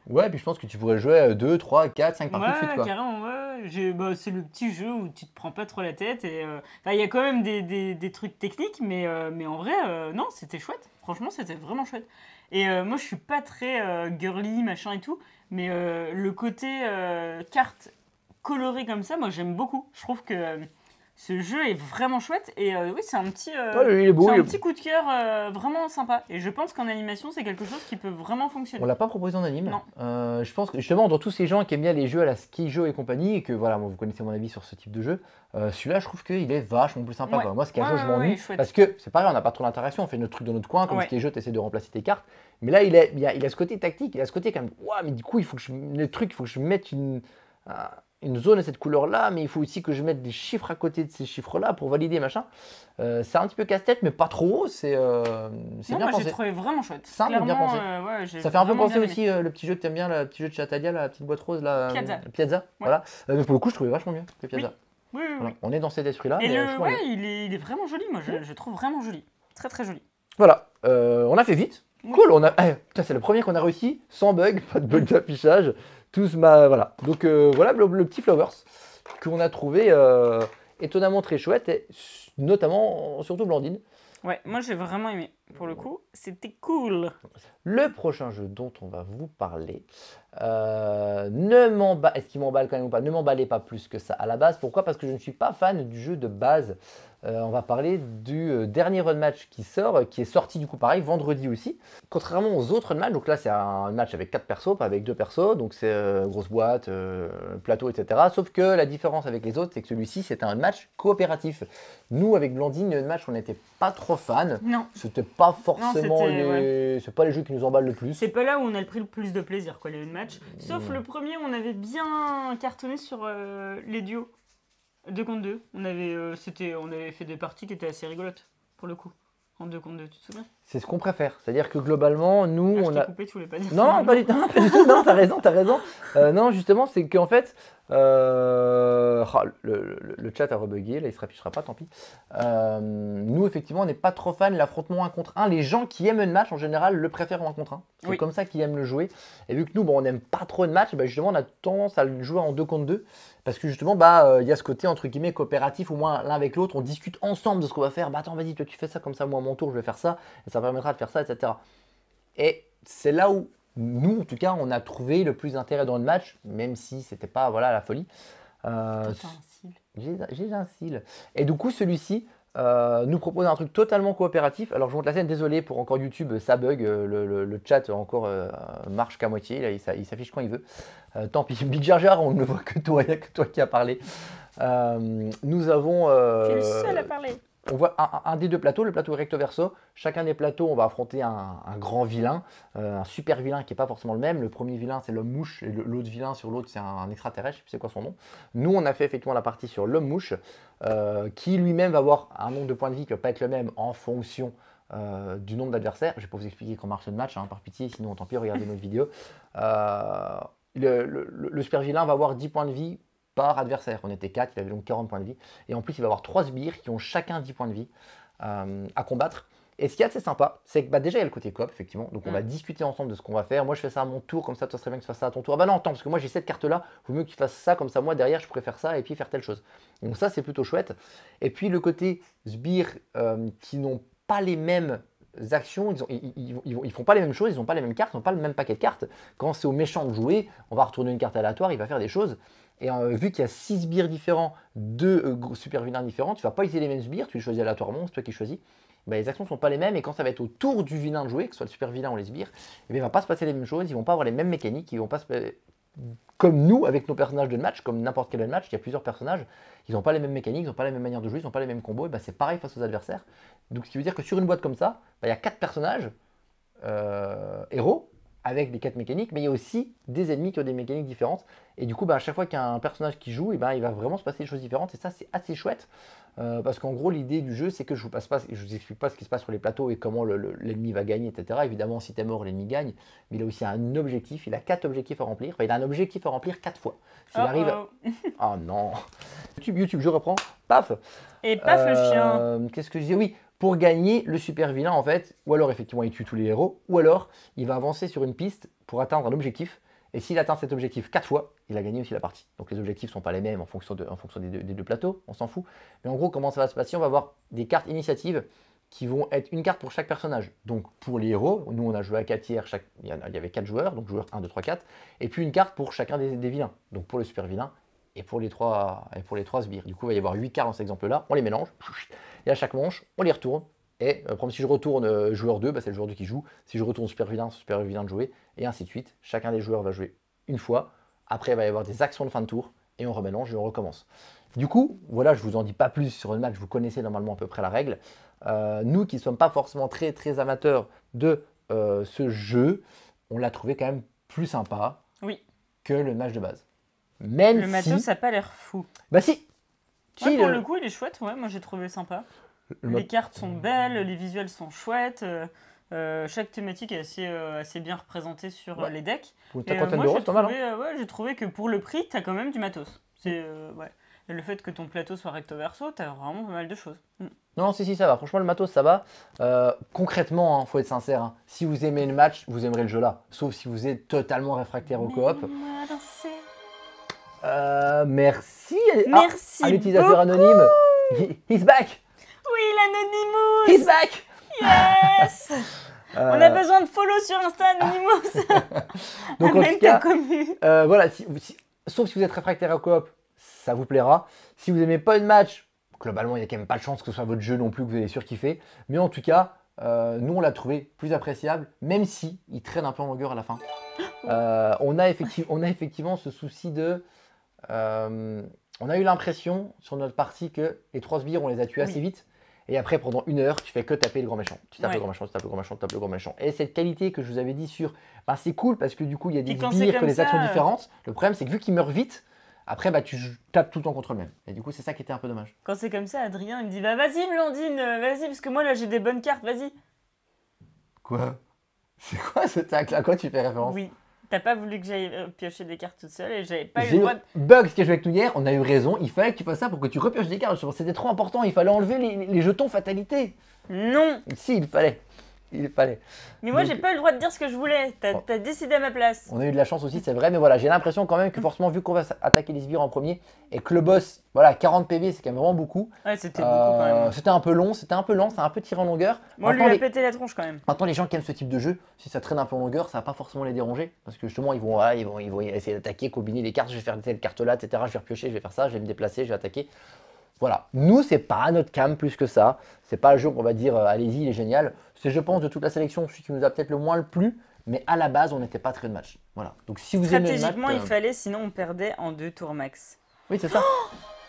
Ouais, puis je pense que tu pourrais jouer 2, 3, 4, 5 parties de suite, Ouais, quoi. carrément, ouais. Bah, c'est le petit jeu où tu te prends pas trop la tête. Et il y a quand même des trucs techniques, mais en vrai, non, c'était chouette. Franchement, c'était vraiment chouette. Et moi, je suis pas très girly, machin et tout, mais le côté carte colorée comme ça, moi, j'aime beaucoup. Je trouve que ce jeu est vraiment chouette. Et oui, c'est un petit, Ouais, il est beau, c'est il un est petit coup de cœur vraiment sympa. Et je pense qu'en animation, c'est quelque chose qui peut vraiment fonctionner. On l'a pas proposé en anime. Non. Je pense que justement, dans tous ces gens qui aiment bien les jeux à la Ski Joe et compagnie, et que voilà, moi, vous connaissez mon avis sur ce type de jeu, celui-là, je trouve qu'il est vachement plus sympa. Ouais. Quoi. Moi, Ski Joe, Ouais, je m'ennuie chouette. parce que c'est pas grave, on n'a pas trop d'interaction, on fait notre truc dans notre coin, comme Ouais. Ski Joe, tu essaies de remplacer tes cartes. Mais là, il a ce côté tactique, il a ce côté quand même, ouah, mais du coup, il faut que il faut que je mette une zone à cette couleur-là, mais il faut aussi que je mette des chiffres à côté de ces chiffres-là pour valider, machin. C'est un petit peu casse-tête, mais pas trop, c'est Non, bien moi, pensé. j'ai trouvé vraiment chouette. Simple, bien Clairement, pensé. ouais, j'ai Ça fait un peu vraiment penser bien aimé. aussi le petit jeu que t'aimes bien, le petit jeu de Chatadia, la petite boîte rose, la Piazza. voilà. Mais pour le coup, je trouvais vachement mieux que Piazza. Oui, oui, oui. Voilà. On est dans cet esprit-là. Et mais, le, je trouve ouais, mieux. il est vraiment joli, moi je trouve vraiment joli. Très très joli. Voilà, on a fait vite. Oui. Cool, putain, c'est le premier qu'on a réussi, sans bug, pas de bug d'affichage. Voilà. Donc voilà le petit Flowers qu'on a trouvé étonnamment très chouette, et notamment, surtout Blandine. Ouais, moi j'ai vraiment aimé. Pour le coup, c'était cool. Le prochain jeu dont on va vous parler, est-ce qu'il m'emballe quand même ou pas? Ne m'emballez pas plus que ça à la base. Pourquoi? Parce que je ne suis pas fan du jeu de base. On va parler du dernier run match qui sort, qui est sorti du coup pareil vendredi aussi. Contrairement aux autres run match, donc là c'est un match avec 4 persos, pas avec 2 persos, donc c'est grosse boîte, plateau, etc. Sauf que la différence avec les autres, c'est que celui-ci c'est un match coopératif. Nous avec Blandine, le match on n'était pas trop fan. Non. C'était pas forcément c'était- c'est pas les jeux qui nous emballent le plus. C'est pas là où on a pris le plus de plaisir, quoi, les matchs. Sauf le premier, on avait bien cartonné sur les duos. 2 contre 2. On avait fait des parties qui étaient assez rigolotes, pour le coup. En 2 contre 2, tu te souviens? C'est ce qu'on préfère. C'est-à-dire que globalement, nous, Ah, je on t'ai a. coupé, tu voulais pas dire ça. Non, pas du tout. Non, pas du tout. Non, t'as raison, t'as raison. Non, justement, c'est qu'en fait, le chat a rebugué, là, il se raffichera pas, tant pis. Nous, effectivement, on n'est pas trop fan de l'affrontement 1 contre 1. Les gens qui aiment le match, en général, le préfèrent en 1 contre 1. C'est Oui. comme ça qu'ils aiment le jouer. Et vu que nous, on n'aime pas trop de match, justement, on a tendance à le jouer en 2 contre 2. Parce que justement, il y a ce côté, entre guillemets, coopératif, au moins l'un avec l'autre, on discute ensemble de ce qu'on va faire. Attends, vas-y, toi, tu fais ça, comme ça, moi, à mon tour, je vais faire ça. Et ça permettra de faire ça, etc. Et c'est là où nous, en tout cas, on a trouvé le plus d'intérêt dans le match, même si c'était pas la folie. T'as un cil. J'ai un cil. Et du coup, celui-ci nous propose un truc totalement coopératif. Alors, je vous montre la scène, désolé pour encore YouTube, ça bug, le chat encore marche qu'à moitié, là, il s'affiche quand il veut. Tant pis, Big Jar Jar, on ne voit que toi, il n'y a que toi qui as parlé. Nous avons. C'est le seul à parler. On voit un des deux plateaux, le plateau recto verso. Chacun des plateaux, on va affronter un grand vilain, un super vilain qui n'est pas forcément le même. Le premier vilain, c'est l'homme mouche, et l'autre vilain sur l'autre, c'est un extraterrestre, je sais plus c'est quoi son nom. Nous, on a fait effectivement la partie sur l'homme mouche, qui lui-même va avoir un nombre de points de vie qui ne va pas être le même en fonction du nombre d'adversaires. Je ne vais pas vous expliquer comment marche le match, par pitié, sinon tant pis, regardez notre vidéo. Le super vilain va avoir 10 points de vie par adversaire. On était 4, il avait donc 40 points de vie. Et en plus, il va avoir 3 sbires qui ont chacun 10 points de vie à combattre. Et ce qui est assez sympa, c'est que déjà, il y a le côté coop, effectivement. Donc, on va discuter ensemble de ce qu'on va faire. Moi, je fais ça à mon tour, comme ça, toi, ce serait bien que tu fasses ça à ton tour. Ah bah non, attends, parce que moi, j'ai cette carte-là. Il vaut mieux que tu fasses ça, comme ça, moi, derrière, je pourrais faire ça et puis faire telle chose. Donc, ça, c'est plutôt chouette. Et puis, le côté sbires qui n'ont pas les mêmes actions, ils font pas les mêmes choses, ils n'ont pas les mêmes cartes, ils n'ont pas le même paquet de cartes. Quand c'est au méchant de jouer, on va retourner une carte aléatoire, il va faire des choses. Et vu qu'il y a 6 sbires différents, 2 super vilains différents, tu ne vas pas utiliser les mêmes sbires, tu les choisis aléatoirement, c'est toi qui choisis. Ben, les actions ne sont pas les mêmes et quand ça va être au tour du vilain de jouer, que ce soit le super vilain ou les sbires, il ne va pas se passer les mêmes choses, ils ne vont pas avoir les mêmes mécaniques, ils vont pas se... Comme nous, avec nos personnages de match, comme n'importe quel match, il y a plusieurs personnages, ils n'ont pas les mêmes mécaniques, ils n'ont pas les mêmes manières de jouer, ils n'ont pas les mêmes combos, et ben c'est pareil face aux adversaires. Donc ce qui veut dire que sur une boîte comme ça, ben, il y a 4 personnages héros, avec des 4 mécaniques, mais il y a aussi des ennemis qui ont des mécaniques différentes. Et du coup, à chaque fois qu'il y a un personnage qui joue, il va vraiment se passer des choses différentes. Et ça, c'est assez chouette. Parce qu'en gros, l'idée du jeu, c'est que je vous explique pas ce qui se passe sur les plateaux et comment l'ennemi va gagner, etc. Évidemment, si tu es mort, l'ennemi gagne. Mais il a aussi un objectif. Il a 4 objectifs à remplir. Enfin, il a un objectif à remplir 4 fois. S'il arrive... Oh non. YouTube, je reprends. Paf. Et paf le chien. Qu'est-ce que je disais? Oui. Pour gagner, le super vilain, en fait, ou alors effectivement il tue tous les héros, ou alors il va avancer sur une piste pour atteindre un objectif. Et s'il atteint cet objectif 4 fois, il a gagné aussi la partie. Donc les objectifs ne sont pas les mêmes en fonction des 2 plateaux, on s'en fout. Mais en gros, comment ça va se passer? On va avoir des cartes initiatives qui vont être une carte pour chaque personnage. Donc pour les héros, nous on a joué à 4 tiers, il y avait 4 joueurs, donc joueurs 1, 2, 3, 4. Et puis une carte pour chacun des vilains. Donc pour le super vilain et pour les 3 sbires. Du coup, il va y avoir 8 cartes dans cet exemple-là, on les mélange. Et à chaque manche, on les retourne. Et si je retourne joueur 2, c'est le joueur 2 qui joue. Si je retourne super vilain, c'est super vilain de jouer. Et ainsi de suite. Chacun des joueurs va jouer une fois. Après, il va y avoir des actions de fin de tour. Et on remélange et on recommence. Du coup, voilà, je ne vous en dis pas plus sur le match. Vous connaissez normalement à peu près la règle. Nous qui ne sommes pas forcément très, très amateurs de ce jeu, on l'a trouvé quand même plus sympa que le match de base. Même le matos, ça n'a pas l'air fou. Bah si. Ouais, pour le coup, il est chouette. Ouais, moi, j'ai trouvé sympa. Les cartes sont belles, les visuels sont chouettes. Chaque thématique est assez bien représentée sur les decks. Pour ta quinzaine d'euros, c'est pas mal. J'ai trouvé que pour le prix, tu as quand même du matos. Et le fait que ton plateau soit recto verso, tu as vraiment pas mal de choses. Non, si, ça va. Franchement, le matos, ça va. Concrètement, faut être sincère. Hein. Si vous aimez le match, vous aimerez le jeu là. Sauf si vous êtes totalement réfractaire au coop. Merci. Merci. Un utilisateur anonyme. He's back. Oui, l'Anonymous. He's back. Yes. On a besoin de follow sur Insta, Anonymous. Donc en tout cas, voilà, sauf si vous êtes réfractaire au coop, ça vous plaira. Si vous n'aimez pas une match, globalement, il n'y a quand même pas de chance que ce soit votre jeu non plus que vous allez surkiffer. Mais en tout cas, nous, on l'a trouvé plus appréciable, même si il traîne un peu en longueur à la fin. On a effectivement ce souci de... on a eu l'impression sur notre partie que les 3 sbires, on les a tués assez vite. Et après, pendant 1 heure, tu fais que taper le grand méchant. Tu tapes le grand méchant, tu tapes le grand méchant, tu tapes le grand méchant. Et cette qualité que je vous avais dit sur... c'est cool parce que du coup, il y a des sbires que les actions différentes. Le problème, c'est que vu qu'ils meurent vite, après, tu tapes tout le temps contre le même. Et du coup, c'est ça qui était un peu dommage. Quand c'est comme ça, Adrien, il me dit vas-y, Blandine, vas-y, parce que moi, là, j'ai des bonnes cartes, vas-y. Quoi? C'est quoi ce tac? À quoi tu fais référence? Oui. T'as pas voulu que j'aille piocher des cartes toute seule et j'avais pas eu le droit de... Bugs qui a joué avec nous hier, on a eu raison, il fallait que tu fasses ça pour que tu repioches des cartes. C'était trop important, il fallait enlever les jetons fatalité. Non. Si, il fallait. Mais moi, j'ai pas eu le droit de dire ce que je voulais. T'as décidé à ma place. On a eu de la chance aussi, c'est vrai, mais voilà, j'ai l'impression quand même que forcément, vu qu'on va attaquer les sbires en premier et que le boss, voilà, 40 PV, c'est quand même vraiment beaucoup. Ouais, c'était beaucoup quand même. C'était un peu long, c'était un peu lent, c'est un peu tiré en longueur. Moi, lui a pété la tronche quand même. Maintenant, les gens qui aiment ce type de jeu, si ça traîne un peu en longueur, ça va pas forcément les déranger. Parce que justement, ils vont essayer d'attaquer, combiner les cartes, je vais faire telle carte là, etc. Je vais repiocher, je vais faire ça, je vais me déplacer, je vais attaquer. Voilà, nous, c'est pas notre cam plus que ça. C'est pas un jeu qu'on va dire allez-y, il est génial. C'est, je pense, de toute la sélection, celui qui nous a peut-être le moins le plu. Mais à la base, on n'était pas très de match. Voilà. Donc si vous aimez le match, stratégiquement, il fallait, sinon on perdait en 2 tours max. Oui, c'est ça.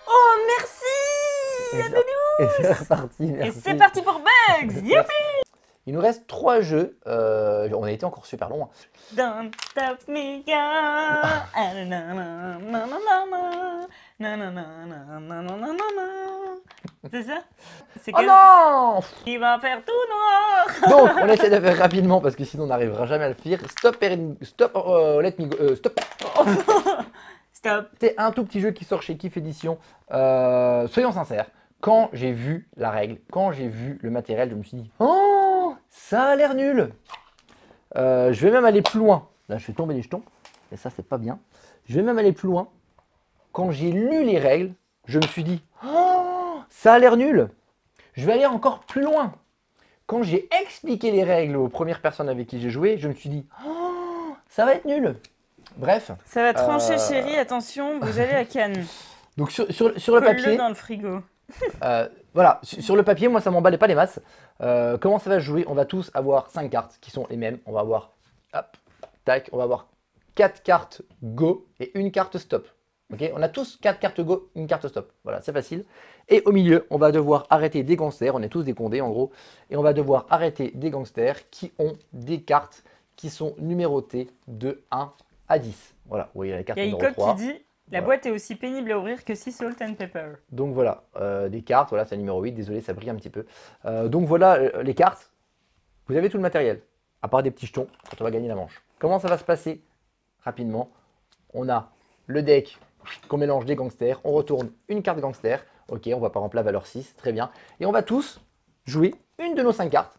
Oh, merci Anonymous. Et c'est reparti, merci. Et c'est parti pour Bugs. Youpi. Il nous reste 3 jeux. On a été encore super long. Don't stop me, girl. C'est ça? Oh non! Il va faire tout noir. Donc, on essaie de faire rapidement parce que sinon on n'arrivera jamais à le faire. Stop, let me go. Stop. Stop. C'est un tout petit jeu qui sort chez Kif Édition. Soyons sincères, quand j'ai vu la règle, quand j'ai vu le matériel, je me suis dit oh, ça a l'air nul. Je vais même aller plus loin. Là, je fais tomber les jetons et ça, c'est pas bien. Je vais même aller plus loin. Quand j'ai lu les règles, je me suis dit oh, ça a l'air nul. Je vais aller encore plus loin. quand j'ai expliqué les règles aux premières personnes avec qui j'ai joué, je me suis dit, oh, ça va être nul. Bref. Ça va trancher, chérie, attention, vous allez à Cannes. Donc sur le papier. Colle-le dans le frigo. Voilà, sur le papier, moi ça m'emballait pas les masses. Comment ça va se jouer? On va tous avoir 5 cartes qui sont les mêmes. On va avoir, hop, tac, on va avoir 4 cartes go et une carte stop. Ok, on a tous 4 cartes go, une carte stop. Voilà, c'est facile. Et au milieu, on va devoir arrêter des gangsters. On est tous des condés en gros. Et on va devoir arrêter des gangsters qui ont des cartes qui sont numérotées de 1 à 10. Voilà, vous voyez la carte Il y a numéro Icop 3. qui dit la Voilà. boîte est aussi pénible à ouvrir que si Salt and Pepper. Donc voilà, des cartes, voilà, c'est le numéro 8, désolé, ça brille un petit peu. Donc voilà, les cartes, vous avez tout le matériel, à part des petits jetons quand on va gagner la manche. Comment ça va se passer? Rapidement, on a le deck qu'on mélange des gangsters, on retourne une carte gangster, ok, on va par exemple la valeur 6, très bien. Et on va tous jouer une de nos 5 cartes,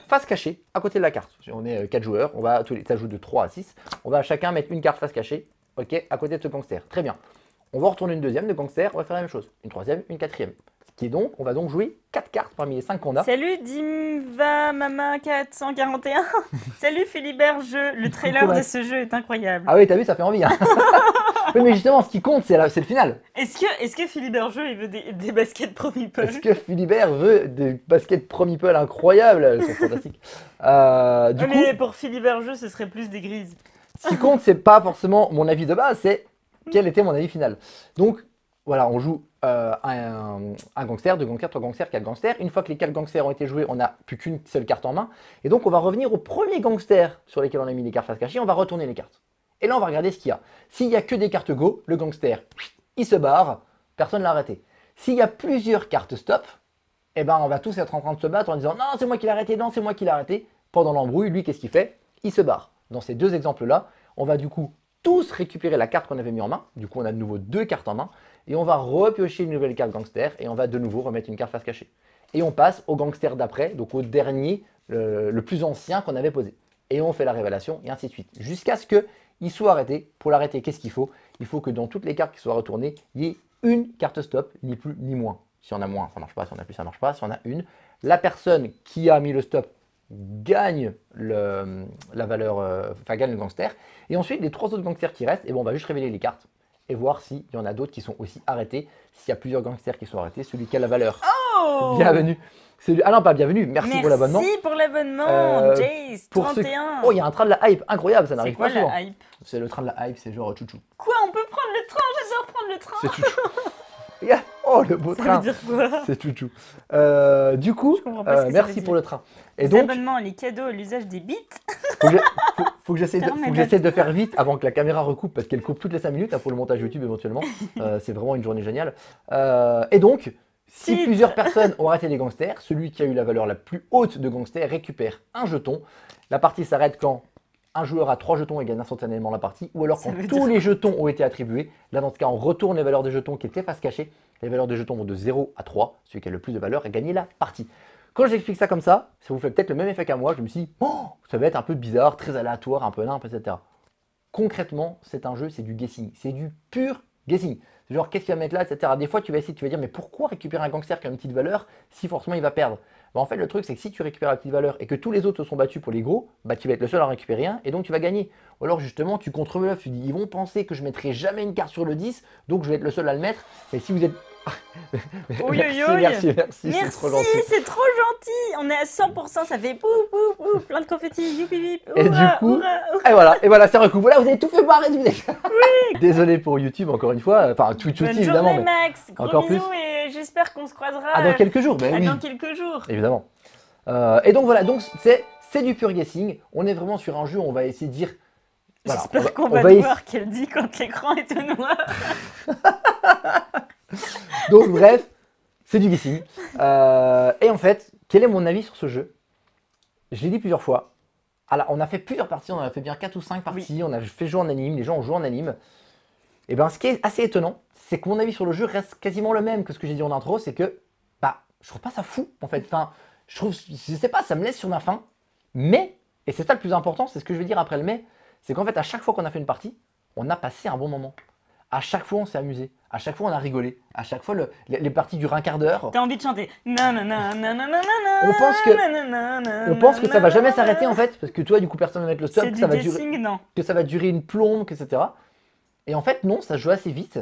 face cachée, à côté de la carte. On est 4 joueurs, on va, ça joue de 3 à 6, on va chacun mettre une carte face cachée, ok, à côté de ce gangster, très bien. On va retourner une deuxième de gangster, on va faire la même chose. Une troisième, une quatrième. Ce qui est donc, on va donc jouer 4 cartes parmi les 5 qu'on a. Salut Dimva Mama 441. Salut Philibert Jeu. Le trailer Coucou, de Max. ce jeu est incroyable. Ah oui, t'as vu, ça fait envie. Hein. Oui, mais justement, ce qui compte, c'est le final. Est-ce que Philibert Jeu il veut des baskets Pro Meeple? Est-ce que Philibert veut des baskets Pro Meeple incroyables? Elles sont fantastiques. Du coup, Mais pour Philibert Jeu, ce serait plus des grises. ce qui compte, c'est pas forcément mon avis de base, c'est quel était mon avis final. Donc, voilà, on joue un gangster, 2 gangsters, 3 gangsters, 4 gangsters. Une fois que les 4 gangsters ont été joués, on n'a plus qu'une seule carte en main. Et donc, on va revenir au premier gangster sur lesquels on a mis les cartes face cachée. On va retourner les cartes. Et là, on va regarder ce qu'il y a. S'il n'y a que des cartes go, le gangster, il se barre, personne ne l'a arrêté. S'il y a plusieurs cartes stop, eh ben, on va tous être en train de se battre en disant « Non, c'est moi qui l'ai arrêté, non, c'est moi qui l'ai arrêté ». Pendant l'embrouille, lui, qu'est-ce qu'il fait? Il se barre. Dans ces deux exemples-là, on va du coup tous récupérer la carte qu'on avait mis en main. Du coup, on a de nouveau 2 cartes en main. Et on va repiocher une nouvelle carte gangster et on va de nouveau remettre une carte face cachée. Et on passe au gangster d'après, donc au dernier, le plus ancien qu'on avait posé. Et on fait la révélation et ainsi de suite. Jusqu'à ce qu'il soit arrêté. Pour l'arrêter, qu'est-ce qu'il faut? Il faut que dans toutes les cartes qui soient retournées, il y ait une carte stop, ni plus ni moins. Si on a moins, ça ne marche pas. Si on a plus, ça ne marche pas. Si on a une, la personne qui a mis le stop gagne la valeur, enfin gagne le gangster. Et ensuite, les 3 autres gangsters qui restent, et bon, on va juste révéler les cartes et voir s'il y en a d'autres qui sont aussi arrêtés. S'il y a plusieurs gangsters qui sont arrêtés, celui qui a la valeur. Oh Bienvenue. Ah non, pas bienvenue. Merci pour l'abonnement. Merci pour l'abonnement, Jace, Pour 31. Oh, il y a un train de la hype incroyable, ça C'est n'arrive quoi pas souvent. la hype? C'est le train de la hype, c'est genre chouchou. Quoi, on peut prendre le train? J'adore prendre le train. C'est chouchou. Regarde, oh le beau Ça train. veut dire quoi? C'est chouchou. Du coup, Je comprends pas ce que ça merci veut pour dire. le train. Et Les donc, abonnements, les cadeaux, l'usage des bits. faut que j'essaie de faire vite avant que la caméra recoupe parce qu'elle coupe toutes les 5 minutes hein, pour le montage YouTube éventuellement. C'est vraiment une journée géniale. Et donc, si Titre. plusieurs personnes ont arrêté les gangsters, celui qui a eu la valeur la plus haute de gangster récupère un jeton. La partie s'arrête quand un joueur a 3 jetons et gagne instantanément la partie, ou alors Ça quand veut tous dire les jetons ont été attribués. Là, dans ce cas, on retourne les valeurs des jetons qui étaient face cachée. Les valeurs des jetons vont de 0 à 3. Celui qui a le plus de valeur a gagné la partie. Quand j'explique ça comme ça vous fait peut-être le même effet qu'à moi. Je me suis dit, oh, ça va être un peu bizarre, très aléatoire, un peu nimp, etc. Concrètement, c'est un jeu, c'est du guessing. C'est du pur guessing. C'est genre, qu'est-ce qu'il va mettre là, etc. Des fois, tu vas essayer, tu vas dire, mais pourquoi récupérer un gangster qui a une petite valeur si forcément il va perdre? Bah, en fait, le truc, c'est que si tu récupères la petite valeur et que tous les autres se sont battus pour les gros, bah, tu vas être le seul à récupérer un et donc tu vas gagner. Ou alors, justement, tu contrebluffes, tu dis, ils vont penser que je mettrai jamais une carte sur le 10, donc je vais être le seul à le mettre. Et si vous êtes. Oui, merci, oui, oui. merci, c'est trop gentil. C'est trop gentil. On est à 100%, ça fait pouf, pouf, pouf, plein de confettis, youpi, youpi, Et hurrah, du coup, hurrah. et voilà, ça recoupe. Voilà, vous avez tout fait barrer du deck. Oui. Désolé pour YouTube, encore une fois. Enfin, Twitch Bonne aussi, journée, évidemment. Mais Max. Gros encore bisous et j'espère qu'on se croisera dans quelques jours. Ben oui, dans quelques jours. évidemment. Et donc voilà, donc c'est du pure guessing. On est vraiment sur un jeu où on va essayer de dire. Voilà, J'espère qu'on on va va voir qu'elle dit quand l'écran est tout noir. Donc bref, c'est du guessing. Et en fait, quel est mon avis sur ce jeu? Je l'ai dit plusieurs fois. Alors, on a fait plusieurs parties, on a fait bien 4 ou 5 parties, on a fait jouer en anime, les gens ont joué en anime. Et bien ce qui est assez étonnant, c'est que mon avis sur le jeu reste quasiment le même que ce que j'ai dit en intro, c'est que bah, je trouve pas ça fou en fait. Enfin, je trouve, je sais pas, ça me laisse sur ma faim. Mais, et c'est ça le plus important, c'est ce que je vais dire après le mais, c'est qu'en fait à chaque fois qu'on a fait une partie, on a passé un bon moment. à chaque fois on s'est amusé, à chaque fois on a rigolé, à chaque fois les parties durent un quart d'heure. T'as envie de chanter. On pense que ça va jamais s'arrêter en fait, parce que toi du coup personne ne va mettre le stop, C'est que du ça va guessing, non. que ça va durer une plombe, etc. Et en fait non, ça se joue assez vite,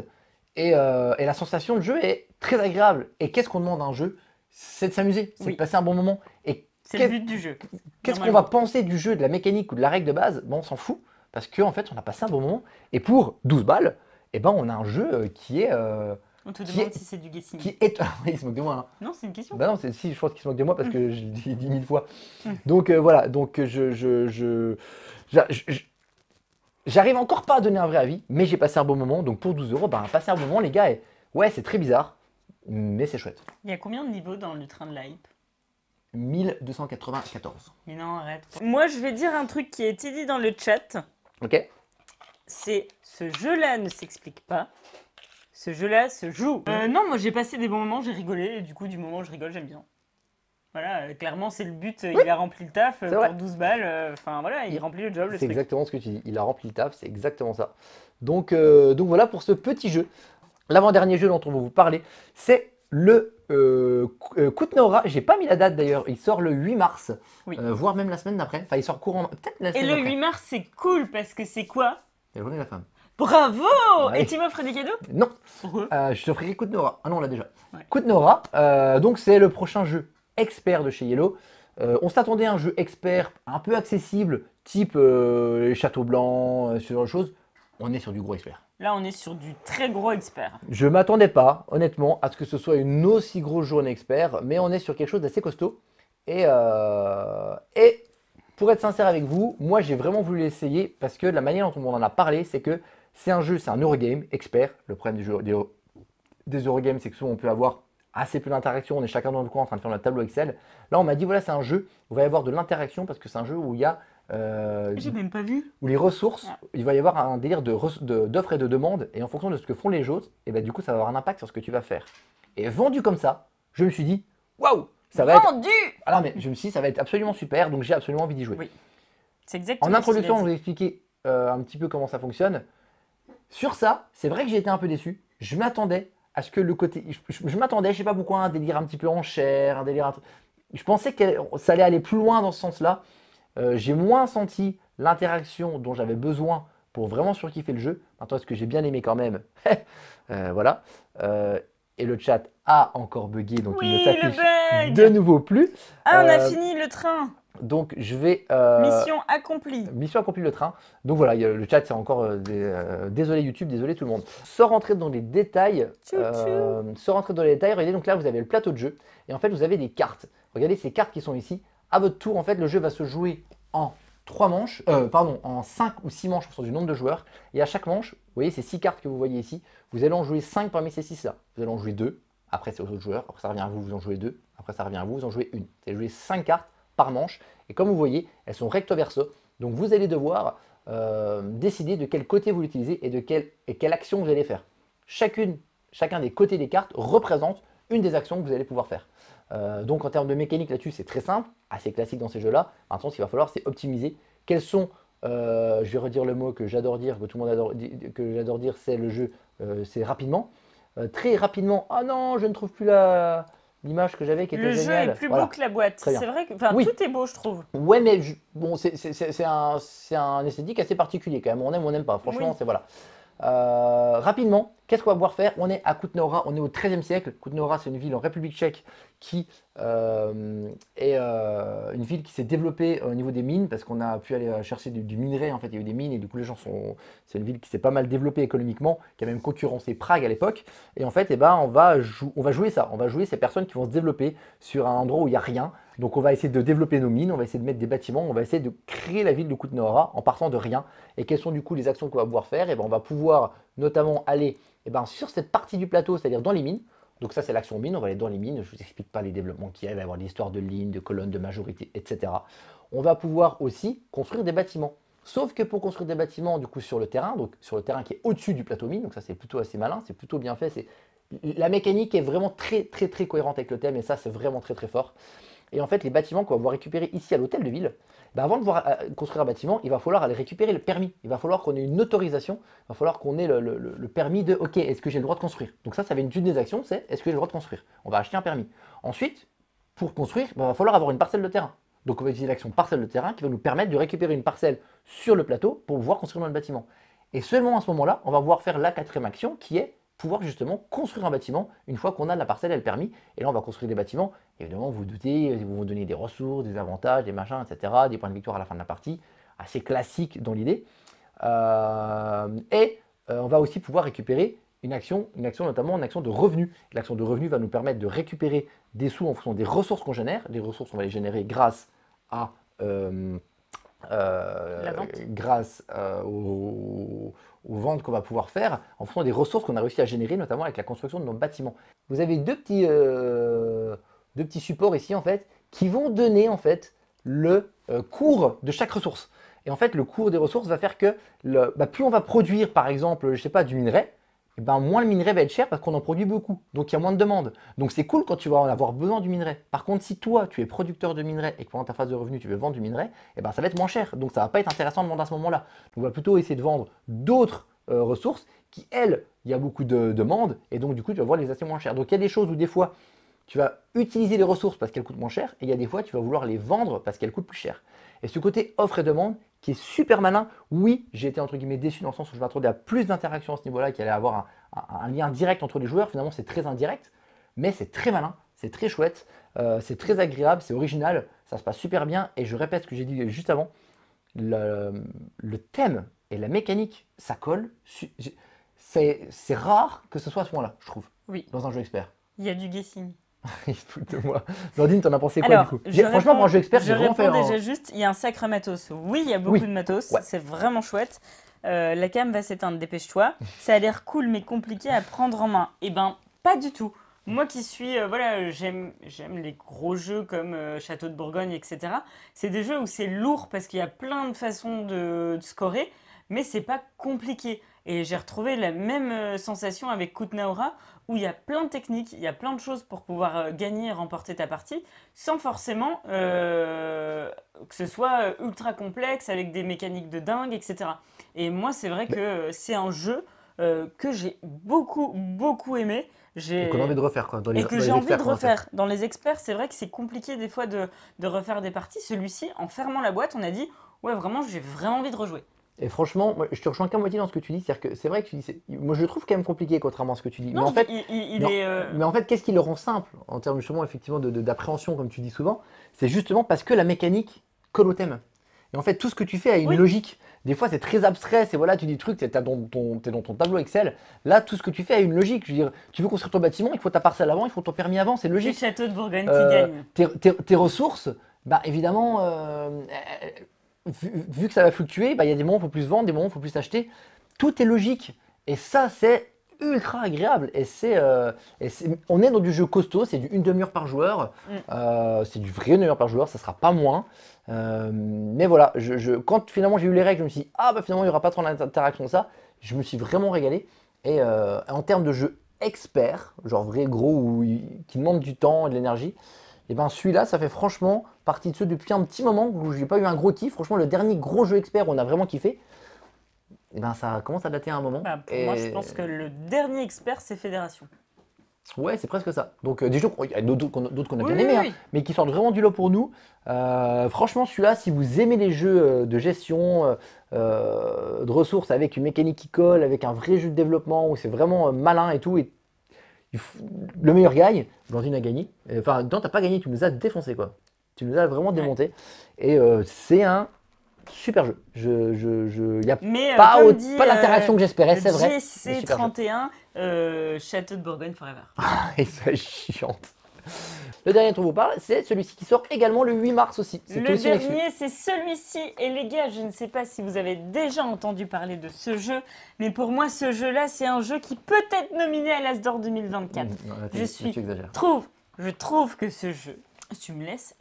et la sensation de jeu est très agréable. Et qu'est-ce qu'on demande à un jeu? C'est de s'amuser, c'est Oui. de passer un bon moment. Et C'est le but du jeu. qu'est-ce qu'on normalement. va penser du jeu, de la mécanique ou de la règle de base? Bon, on s'en fout, parce qu'en fait on a passé un bon moment, et pour 12 balles, eh ben, on a un jeu qui est... On te qui demande est- si c'est du guessing. qui est... Il se moque de moi, hein. Non, c'est une question. Bah non, si, je pense qu'il se moque de moi parce que je le dis 10 000 fois. Mm. Donc voilà, donc j'arrive encore pas à donner un vrai avis, mais j'ai passé un bon moment. Donc pour 12 euros, bah, passer un bon moment, les gars, ouais, c'est très bizarre, mais c'est chouette. Il y a combien de niveaux dans le train de la hype? 1294. Mais non, arrête. Moi, je vais dire un truc qui a été dit dans le chat. Ok. C'est ce jeu-là ne s'explique pas. Ce jeu-là se joue. Non, moi j'ai passé des bons moments, j'ai rigolé. Et du coup, du moment où je rigole, j'aime bien. Voilà, clairement, c'est le but. Il a rempli le taf vrai. pour 12 balles. Enfin voilà, il remplit le job. Le C'est truc. exactement ce que tu dis. Il a rempli le taf, c'est exactement ça. Donc voilà pour ce petit jeu. L'avant-dernier jeu dont on va vous parler, c'est le Kutnohora. J'ai pas mis la date d'ailleurs. Il sort le 8 mars, Oui. Voire même la semaine d'après. Enfin, il sort courant, peut-être la Et semaine le d'après. 8 mars, c'est cool parce que c'est quoi? C'est la journée de la femme. Bravo! Ouais. Et tu m'offres des cadeaux? Non, Pourquoi? je t'offrirai Kutnohora. Ah non, on l'a déjà. Ouais. Kutnohora, donc c'est le prochain jeu expert de chez Yellow. On s'attendait à un jeu expert un peu accessible, type les Châteaux Blancs, ce genre de choses. On est sur du gros expert. Là, on est sur du très gros expert. Je m'attendais pas, honnêtement, à ce que ce soit une aussi grosse journée expert, mais on est sur quelque chose d'assez costaud. Et pour être sincère avec vous, moi j'ai vraiment voulu l'essayer parce que la manière dont on en a parlé, c'est que c'est un jeu, c'est un Eurogame expert. Le problème des Eurogames, c'est que souvent on peut avoir assez peu d'interaction, on est chacun dans le coin en train de faire notre tableau Excel. Là, on m'a dit voilà, c'est un jeu où il va y avoir de l'interaction parce que c'est un jeu où il y a J'ai même pas vu. où les ressources, Ah. il va y avoir un délire d'offres et de demandes, et en fonction de ce que font les autres, et ben du coup ça va avoir un impact sur ce que tu vas faire. Et vendu comme ça, je me suis dit waouh, ça va être. Vendu! Alors mais je me suis dit ça va être absolument super, donc j'ai absolument envie d'y jouer. Oui. C'est exactement En introduction, ce je qu'il a vais expliquer un petit peu comment ça fonctionne. Sur ça, c'est vrai que j'ai été un peu déçu. Je m'attendais à ce que le côté, je m'attendais, je sais pas pourquoi, un délire un petit peu en chair, un délire. Je pensais que ça allait aller plus loin dans ce sens-là. J'ai moins senti l'interaction dont j'avais besoin pour vraiment surkiffer le jeu. Maintenant, est-ce que j'ai bien aimé quand même? Voilà. Et le chat a encore bugué, donc il ne Oui, s'affiche le bug! de nouveau plus. Ah, on a Euh, fini le train. Donc je vais... Mission accomplie. Mission accomplie le train. Donc voilà, le chat c'est encore désolé YouTube, désolé tout le monde. Sans rentrer dans les détails, regardez, donc là vous avez le plateau de jeu et en fait vous avez des cartes. Regardez ces cartes qui sont ici. À votre tour, en fait, le jeu va se jouer en 3 manches, en 5 ou 6 manches en fonction du nombre de joueurs. Et à chaque manche, vous voyez ces 6 cartes que vous voyez ici, vous allez en jouer 5 parmi ces 6 là. Vous allez en jouer 2, après c'est aux autres joueurs, après ça revient à vous, vous en jouez 2, après ça revient à vous, vous en jouez 1. Vous allez jouer 5 cartes par manche. Et comme vous voyez, elles sont recto verso. Donc vous allez devoir décider de quel côté vous l'utilisez et quelle action vous allez faire. Chacun des côtés des cartes représente une des actions que vous allez pouvoir faire. Donc en termes de mécanique là-dessus, c'est très simple, assez classique dans ces jeux-là. Maintenant, ce qu'il va falloir, c'est optimiser. Quels sont, je vais redire le mot que j'adore dire, que tout le monde que j'adore dire, c'est le jeu, c'est rapidement. Très rapidement, ah non, je ne trouve plus l'image que j'avais qui était Le jeu géniale. est plus Voilà. beau que la boîte. Très bien. C'est vrai que Oui. tout est beau, je trouve. Ouais, mais bon, c'est un esthétique assez particulier quand même. On aime ou on n'aime pas. Franchement, Oui. c'est voilà. Rapidement, qu'est-ce qu'on va pouvoir faire? On est à Kutnohora, on est au XIIIe siècle. Kutnohora, c'est une ville en République tchèque qui est une ville qui s'est développée au niveau des mines parce qu'on a pu aller chercher du minerai. En fait, il y a eu des mines et du coup, les gens sont. C'est une ville qui s'est pas mal développée économiquement, qui a même concurrencé Prague à l'époque. Et en fait, eh ben, on va jouer ça. On va jouer ces personnes qui vont se développer sur un endroit où il n'y a rien. Donc, on va essayer de développer nos mines, on va essayer de mettre des bâtiments, on va essayer de créer la ville de Kutnohora en partant de rien. Et quelles sont du coup les actions qu'on va pouvoir faire? Et ben, on va pouvoir notamment aller sur cette partie du plateau, c'est-à-dire dans les mines. Donc ça, c'est l'action mine, on va aller dans les mines, je ne vous explique pas les développements qu'il y a, il va y avoir l'histoire de lignes, de colonnes, de majorité, etc. On va pouvoir aussi construire des bâtiments. Sauf que pour construire des bâtiments, du coup, sur le terrain, donc sur le terrain qui est au-dessus du plateau mine, donc ça c'est plutôt assez malin, c'est plutôt bien fait. La mécanique est vraiment très cohérente avec le thème, et ça c'est vraiment très fort. Et en fait, les bâtiments qu'on va pouvoir récupérer ici à l'hôtel de ville, Ben, avant de pouvoir construire un bâtiment, il va falloir aller récupérer le permis. Il va falloir qu'on ait une autorisation. Il va falloir qu'on ait le permis de OK, est-ce que j'ai le droit de construire? Donc ça va être une des actions, c'est est-ce que j'ai le droit de construire? On va acheter un permis. Ensuite, pour construire, ben, il va falloir avoir une parcelle de terrain. Donc on va utiliser l'action parcelle de terrain qui va nous permettre de récupérer une parcelle sur le plateau pour pouvoir construire notre bâtiment. Et seulement à ce moment-là, on va pouvoir faire la quatrième action qui est pouvoir justement construire un bâtiment une fois qu'on a la parcelle et le permis. Et là, on va construire des bâtiments. Évidemment, vous vous doutez, ils vont vous donner des ressources, des avantages, des machins, etc., des points de victoire à la fin de la partie, assez classique dans l'idée. On va aussi pouvoir récupérer une action notamment une action de revenu. L'action de revenu va nous permettre de récupérer des sous en fonction des ressources qu'on génère. Les ressources, on va les générer grâce à aux ventes qu'on va pouvoir faire en fonction des ressources qu'on a réussi à générer, notamment avec la construction de nos bâtiments. Vous avez deux petits supports ici en fait qui vont donner en fait le cours de chaque ressource. Et en fait, le cours des ressources va faire que plus on va produire par exemple, je sais pas, du minerai, et moins le minerai va être cher parce qu'on en produit beaucoup. Donc il y a moins de demande. Donc c'est cool quand tu vas en avoir besoin du minerai. Par contre, si toi tu es producteur de minerai et que pendant ta phase de revenu tu veux vendre du minerai, ça va être moins cher. Donc ça va pas être intéressant de vendre à ce moment-là. Donc on va plutôt essayer de vendre d'autres ressources qui, elles, il y a beaucoup de demande et donc du coup tu vas voir les acheter moins cher. Donc il y a des choses où des fois tu vas utiliser les ressources parce qu'elles coûtent moins cher et il y a des fois tu vas vouloir les vendre parce qu'elles coûtent plus cher. Et ce côté offre et demande qui est super malin, oui, j'ai été entre guillemets déçu dans le sens où je m'attendais à plus d'interactions à ce niveau-là, qu'il allait avoir un lien direct entre les joueurs. Finalement, c'est très indirect, mais c'est très malin, c'est très chouette, c'est très agréable, c'est original, ça se passe super bien. Et je répète ce que j'ai dit juste avant, le thème et la mécanique, ça colle. C'est rare que ce soit à ce point-là, je trouve, dans un jeu expert. Il y a du guessing. Il se fout de moi. Nordine, t'en as pensé quoi du coup? Franchement, pour un jeu expert, j'ai vraiment fait. Je réponds déjà juste, il y a un sacré matos. Oui, il y a beaucoup de matos, c'est vraiment chouette. La cam va s'éteindre, dépêche-toi. Ça a l'air cool mais compliqué à prendre en main. Eh ben, pas du tout. Moi qui suis, j'aime les gros jeux comme Château de Bourgogne, etc. C'est des jeux où c'est lourd parce qu'il y a plein de façons de scorer, mais c'est pas compliqué. Et j'ai retrouvé la même sensation avec Kutnaora, où il y a plein de techniques, il y a plein de choses pour pouvoir gagner et remporter ta partie, sans forcément que ce soit ultra complexe, avec des mécaniques de dingue, etc. Et moi, c'est vrai que c'est un jeu que j'ai beaucoup aimé. Et qu'on a envie de refaire, quoi. Et que j'ai envie de refaire. Dans les experts, c'est vrai que c'est compliqué des fois de refaire des parties. Celui-ci, en fermant la boîte, on a dit « Ouais, vraiment, j'ai vraiment envie de rejouer ». Et franchement, moi, je te rejoins qu'à moitié dans ce que tu dis. C'est-à-dire que c'est vrai que tu dis, moi je le trouve quand même compliqué contrairement à ce que tu dis. Non, mais en fait, qu'est-ce qui le rend simple en termes justement effectivement d'appréhension, comme tu dis souvent, c'est justement parce que la mécanique colle au thème. Et en fait, tout ce que tu fais a une logique. Des fois, c'est très abstrait. C'est voilà, tu dis trucs, t'es dans ton tableau Excel. Là, tout ce que tu fais a une logique. Je veux dire, tu veux construire ton bâtiment, il faut ta parcelle avant, il faut ton permis avant, c'est logique. C'est Château de Bourgogne qui gagne. Tes ressources, évidemment. Vu que ça va fluctuer, il y a des moments où il faut plus vendre, des moments où il faut plus acheter. Tout est logique. Et ça, c'est ultra agréable. Et on est dans du jeu costaud, c'est du 1 demi-heure par joueur. C'est du vrai 1 demi-heure par joueur, ça ne sera pas moins. Mais voilà, quand finalement j'ai eu les règles, je me suis dit, finalement il n'y aura pas trop d'interaction que ça. Je me suis vraiment régalé. Et en termes de jeu expert, genre vrai gros, qui demande du temps et de l'énergie, et celui-là, ça fait franchement partie de ceux depuis un petit moment où je n'ai pas eu un gros kiff. Franchement, le dernier gros jeu expert où on a vraiment kiffé, ça commence à dater à un moment. Moi, je pense que le dernier expert, c'est Fédération. Ouais, c'est presque ça. Donc, des jeux, il y a d'autres qu'on a bien aimés, mais qui sortent vraiment du lot pour nous. Franchement, celui-là, si vous aimez les jeux de gestion, de ressources avec une mécanique qui colle, avec un vrai jeu de développement où c'est vraiment malin et tout, le meilleur gagne. Blandine a gagné. Enfin, non, t'as pas gagné, tu nous as défoncé, quoi. Tu nous as vraiment démonté. Et c'est un super jeu. Il n'y a pas l'interaction que j'espérais, c'est vrai. GC31, Château de Bourgogne Forever. Et ça chiante. Le dernier dont on vous parle, c'est celui-ci qui sort également le 8 mars aussi. Le dernier, c'est celui-ci. Et les gars, je ne sais pas si vous avez déjà entendu parler de ce jeu, mais pour moi, ce jeu-là, c'est un jeu qui peut être nominé à l'As d'Or 2024. Je trouve que ce jeu, tu me laisses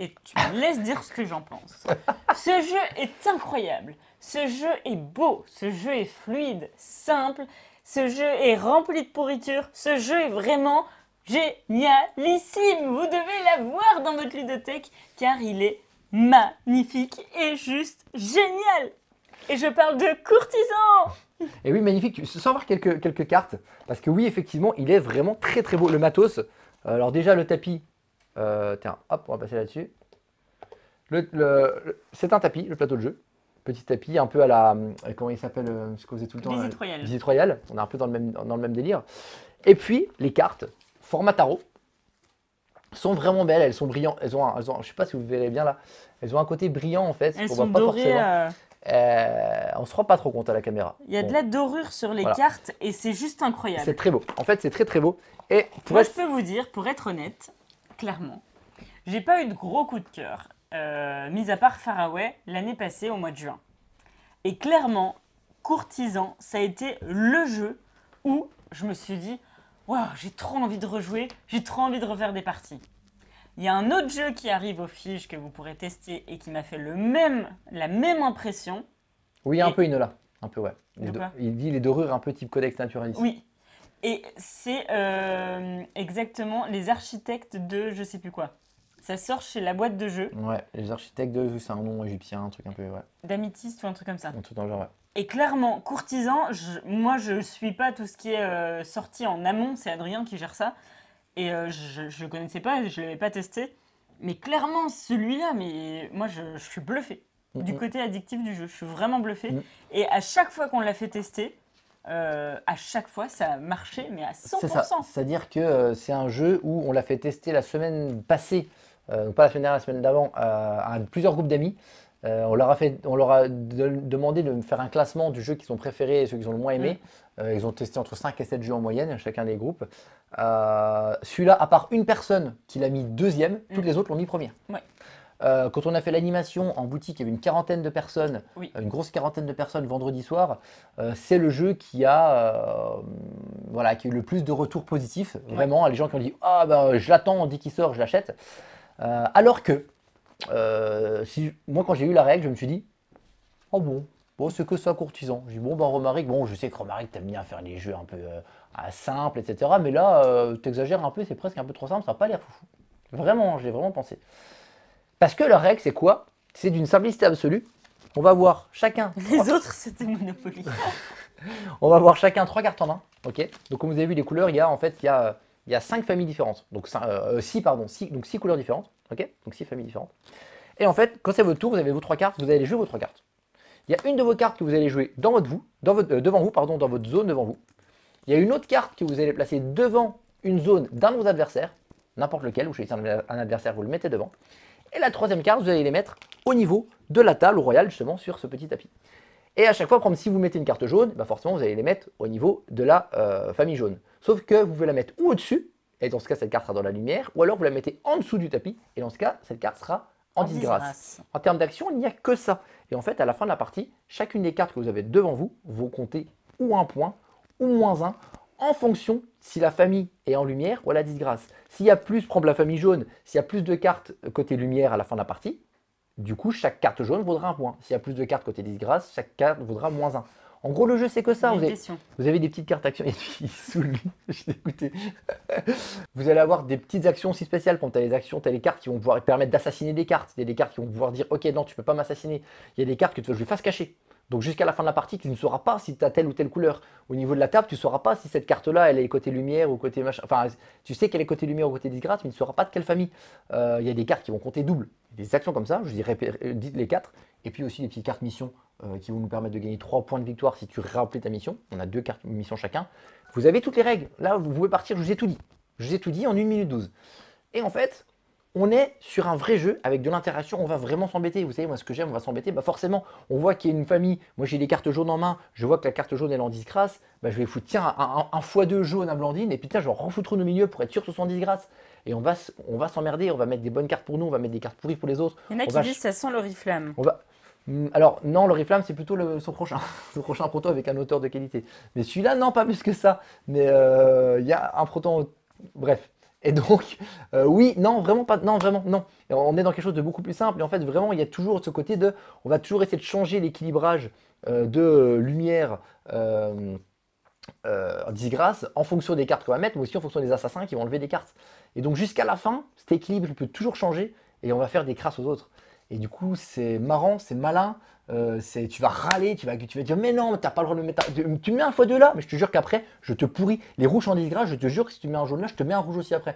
dire ce que j'en pense. Ce jeu est incroyable. Ce jeu est beau. Ce jeu est fluide, simple. Ce jeu est rempli de pourriture. Ce jeu est vraiment génialissime. Vous devez l'avoir dans votre ludothèque car il est magnifique et juste génial. Et je parle de courtisan. Et oui, magnifique, sans voir quelques cartes, parce que oui, effectivement, il est vraiment très très beau. Le matos, alors déjà le tapis, tiens, hop, on va passer là-dessus. C'est un tapis, le plateau de jeu. Petit tapis, un peu à la, comment il s'appelle, ce qu'on faisait tout le temps Visite royale. Visite royale, on est un peu dans le même délire. Et puis, les cartes, format tarot, sont vraiment belles, elles sont brillantes, je ne sais pas si vous verrez bien là, elles ont un côté brillant en fait, Elles qu'on sont voit pas dorées. forcément. On se rend pas trop compte à la caméra. Il y a de la dorure sur les Voilà. cartes et c'est juste incroyable. C'est très beau. En fait, c'est très très beau. Et Moi, je peux vous dire, pour être honnête, clairement, j'ai pas eu de gros coup de cœur, mis à part Faraway, l'année passée au mois de juin. Et clairement, Courtisan, ça a été le jeu où je me suis dit, waouh, j'ai trop envie de rejouer, j'ai trop envie de refaire des parties. Il y a un autre jeu qui arrive au Fige que vous pourrez tester et qui m'a fait la même impression. Oui, un peu Inola. Un peu, ouais. De quoi ? Il dit les dorures un peu type Codex Naturalis. Oui. Et c'est exactement les architectes de je sais plus quoi. Ça sort chez la boîte de jeu, Ouais, les architectes c'est un nom égyptien, un truc un peu, ouais. d'Améthyste ou un truc comme ça. Un truc dans le genre, ouais. Et clairement, Courtisan, moi je suis pas tout ce qui est sorti en amont, c'est Adrien qui gère ça. Et je le connaissais pas, je l'avais pas testé. Mais clairement, celui-là, mais moi je suis bluffé. Du côté addictif du jeu, je suis vraiment bluffé. Et à chaque fois qu'on l'a fait tester, à chaque fois ça a marché, mais à 100%. C'est ça, c'est-à-dire que c'est un jeu où on l'a fait tester la semaine passée, donc pas la semaine dernière, la semaine d'avant, à plusieurs groupes d'amis. On leur a demandé de faire un classement du jeu qu'ils ont préféré et ceux qu'ils ont le moins aimé. Ils ont testé entre 5 et 7 jeux en moyenne, chacun des groupes. Celui-là, à part une personne qui l'a mis deuxième, toutes les autres l'ont mis premier. Ouais. Quand on a fait l'animation en boutique, il y avait une quarantaine de personnes, Oui. une grosse quarantaine de personnes vendredi soir. C'est le jeu qui a, voilà, qui a eu le plus de retours positifs. Vraiment, les gens qui ont dit « Ah ben je l'attends, on dit qu'il sort, je l'achète ». Alors que, moi quand j'ai eu la règle, je me suis dit « Oh bon, c'est que ça Courtisan ». J'ai dit « Bon, Romaric, bon je sais que Romaric t'aimes bien faire les jeux un peu simples, etc. Mais là, t'exagères un peu, c'est presque un peu trop simple, ça n'a pas l'air foufou ». Vraiment, j'ai vraiment pensé. Parce que la règle, c'est quoi? C'est d'une simplicité absolue. On va voir chacun. Les autres, c'était Monopoly. On va voir chacun 3 cartes en main. Ok. Donc, comme vous avez vu, les couleurs, il y a 5 familles différentes. Donc, 6 couleurs différentes. Ok. Donc, 6 familles différentes. Et en fait, quand c'est votre tour, vous avez vos 3 cartes. Vous allez jouer vos 3 cartes. Il y a une de vos cartes que vous allez jouer devant vous, dans votre zone devant vous. Il y a une autre carte que vous allez placer devant une zone d'un de vos adversaires, n'importe lequel. Vous choisissez un adversaire, vous le mettez devant. Et la troisième carte, vous allez les mettre au niveau de la table royale, justement, sur ce petit tapis. Et à chaque fois, comme si vous mettez une carte jaune, bah forcément, vous allez les mettre au niveau de la famille jaune. Sauf que vous pouvez la mettre ou au-dessus, et dans ce cas, cette carte sera dans la lumière, ou alors vous la mettez en dessous du tapis, et dans ce cas, cette carte sera en disgrâce. En termes d'action, il n'y a que ça. Et en fait, à la fin de la partie, chacune des cartes que vous avez devant vous vont compter ou un point, ou moins un, en fonction si la famille est en lumière ou à la disgrâce. S'il y a plus, prendre la famille jaune, s'il y a plus de cartes côté lumière à la fin de la partie, du coup, chaque carte jaune vaudra un point. S'il y a plus de cartes côté disgrâce, chaque carte vaudra moins un. En gros, le jeu, c'est que ça. Vous avez des petites cartes actions. Et puis, sous lui, je t'ai écouté. Vous allez avoir des petites actions aussi spéciales. Quand tu as les actions, tu as les cartes qui vont pouvoir permettre d'assassiner des cartes. Il y a des cartes qui vont pouvoir dire « Ok, non, tu ne peux pas m'assassiner ». Il y a des cartes que tu veux jouer face cachée. Donc jusqu'à la fin de la partie, tu ne sauras pas si tu as telle ou telle couleur. Au niveau de la table, tu ne sauras pas si cette carte-là, elle est côté lumière ou côté machin. Enfin, tu sais qu'elle est côté lumière ou côté disgrâce, mais tu ne sauras pas de quelle famille. Il y a des cartes qui vont compter double. Des actions comme ça, je dirais, dites les 4. Et puis aussi des petites cartes missions qui vont nous permettre de gagner 3 points de victoire si tu remplis ta mission. On a 2 cartes missions chacun. Vous avez toutes les règles. Là, vous pouvez partir, je vous ai tout dit. Je vous ai tout dit en 1 minute 12. Et en fait, on est sur un vrai jeu avec de l'interaction, on va vraiment s'embêter. Vous savez, moi, ce que j'aime, on va s'embêter. Bah forcément, on voit qu'il y a une famille. Moi, j'ai les cartes jaunes en main. Je vois que la carte jaune, elle est en disgrâce. Bah, je vais foutre, tiens, un x2 jaune à Blandine. Et puis, tiens, je vais en refoutre une au milieu pour être sûr que ce soit en disgrâce. Et on va s'emmerder. On va mettre des bonnes cartes pour nous. On va mettre des cartes pourries pour les autres. Il y en a qui disent que ça sent l'oriflamme. Alors, non, l'oriflamme, c'est plutôt son prochain. Son prochain proto avec un auteur de qualité. Mais celui-là, non, pas plus que ça. Mais il y a un proto. Bref. Et donc, oui, non, vraiment pas, non, vraiment, non. On est dans quelque chose de beaucoup plus simple. Et en fait, vraiment, il y a toujours ce côté de, on va toujours essayer de changer l'équilibrage de lumière disgrâce en fonction des cartes qu'on va mettre, mais aussi en fonction des assassins qui vont enlever des cartes. Et donc, jusqu'à la fin, cet équilibre, il peut toujours changer et on va faire des crasses aux autres. Et du coup, c'est marrant, c'est malin. Tu vas râler, tu vas dire mais non, t'as pas le droit de le mettre. Tu mets un x2 là, mais je te jure qu'après, je te pourris. Les rouges en disgrâce, je te jure que si tu mets un jaune là, je te mets un rouge aussi après.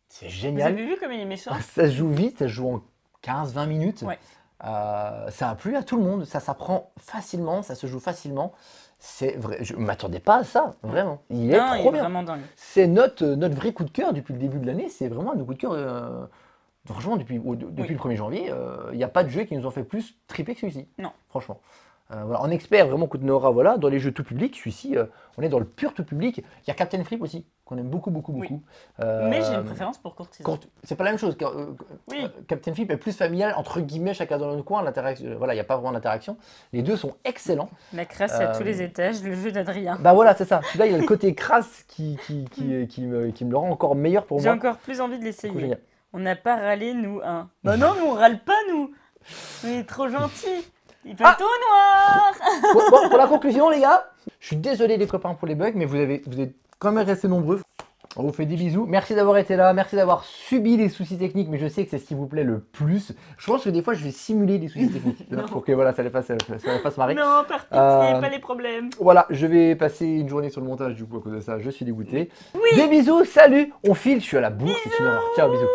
C'est Vous génial. avez vu comme il est méchant? Ça se joue vite, ça se joue en 15-20 minutes. Ouais. Ça a plu à tout le monde, ça s'apprend facilement, ça se joue facilement. C'est vrai, je ne m'attendais pas à ça, vraiment. Il est trop bien. Vraiment dingue. C'est notre vrai coup de cœur depuis le début de l'année. C'est vraiment un coup de cœur. Franchement, depuis le 1er janvier, il n'y a pas de jeu qui nous ont fait plus triper que celui-ci. Non. Franchement. Voilà, en expert, vraiment coup de Nora, voilà. Dans les jeux tout public, celui-ci, on est dans le pur tout public. Il y a Captain Flip aussi, qu'on aime beaucoup. Oui. Mais j'ai une préférence pour Courtisan. C'est pas la même chose. Oui. Captain Flip est plus familial, entre guillemets, chacun dans le coin. Voilà, il n'y a pas vraiment d'interaction. Les deux sont excellents. La crasse à tous les étages, le jeu d'Adrien. Bah voilà, c'est ça. Celui-là, il y a le côté crasse qui me le rend encore meilleur pour moi. J'ai encore plus envie de l'essayer. Génial. On n'a pas râlé, nous, hein. Bah non, nous, on râle pas, nous. On est trop gentils. Il fait tout noir. Bon, pour la conclusion, les gars, je suis désolé, les copains, pour les bugs, mais vous êtes quand même restés nombreux. On vous fait des bisous. Merci d'avoir été là. Merci d'avoir subi les soucis techniques, mais je sais que c'est ce qui vous plaît le plus. Je pense que des fois, je vais simuler des soucis techniques pour que voilà, ça les fasse marrer. Non, par pitié, pas les problèmes. Voilà, je vais passer une journée sur le montage du coup à cause de ça. Je suis dégoûté. Oui. Des bisous, salut. On file. Je suis à la bourse. Ciao, bisous.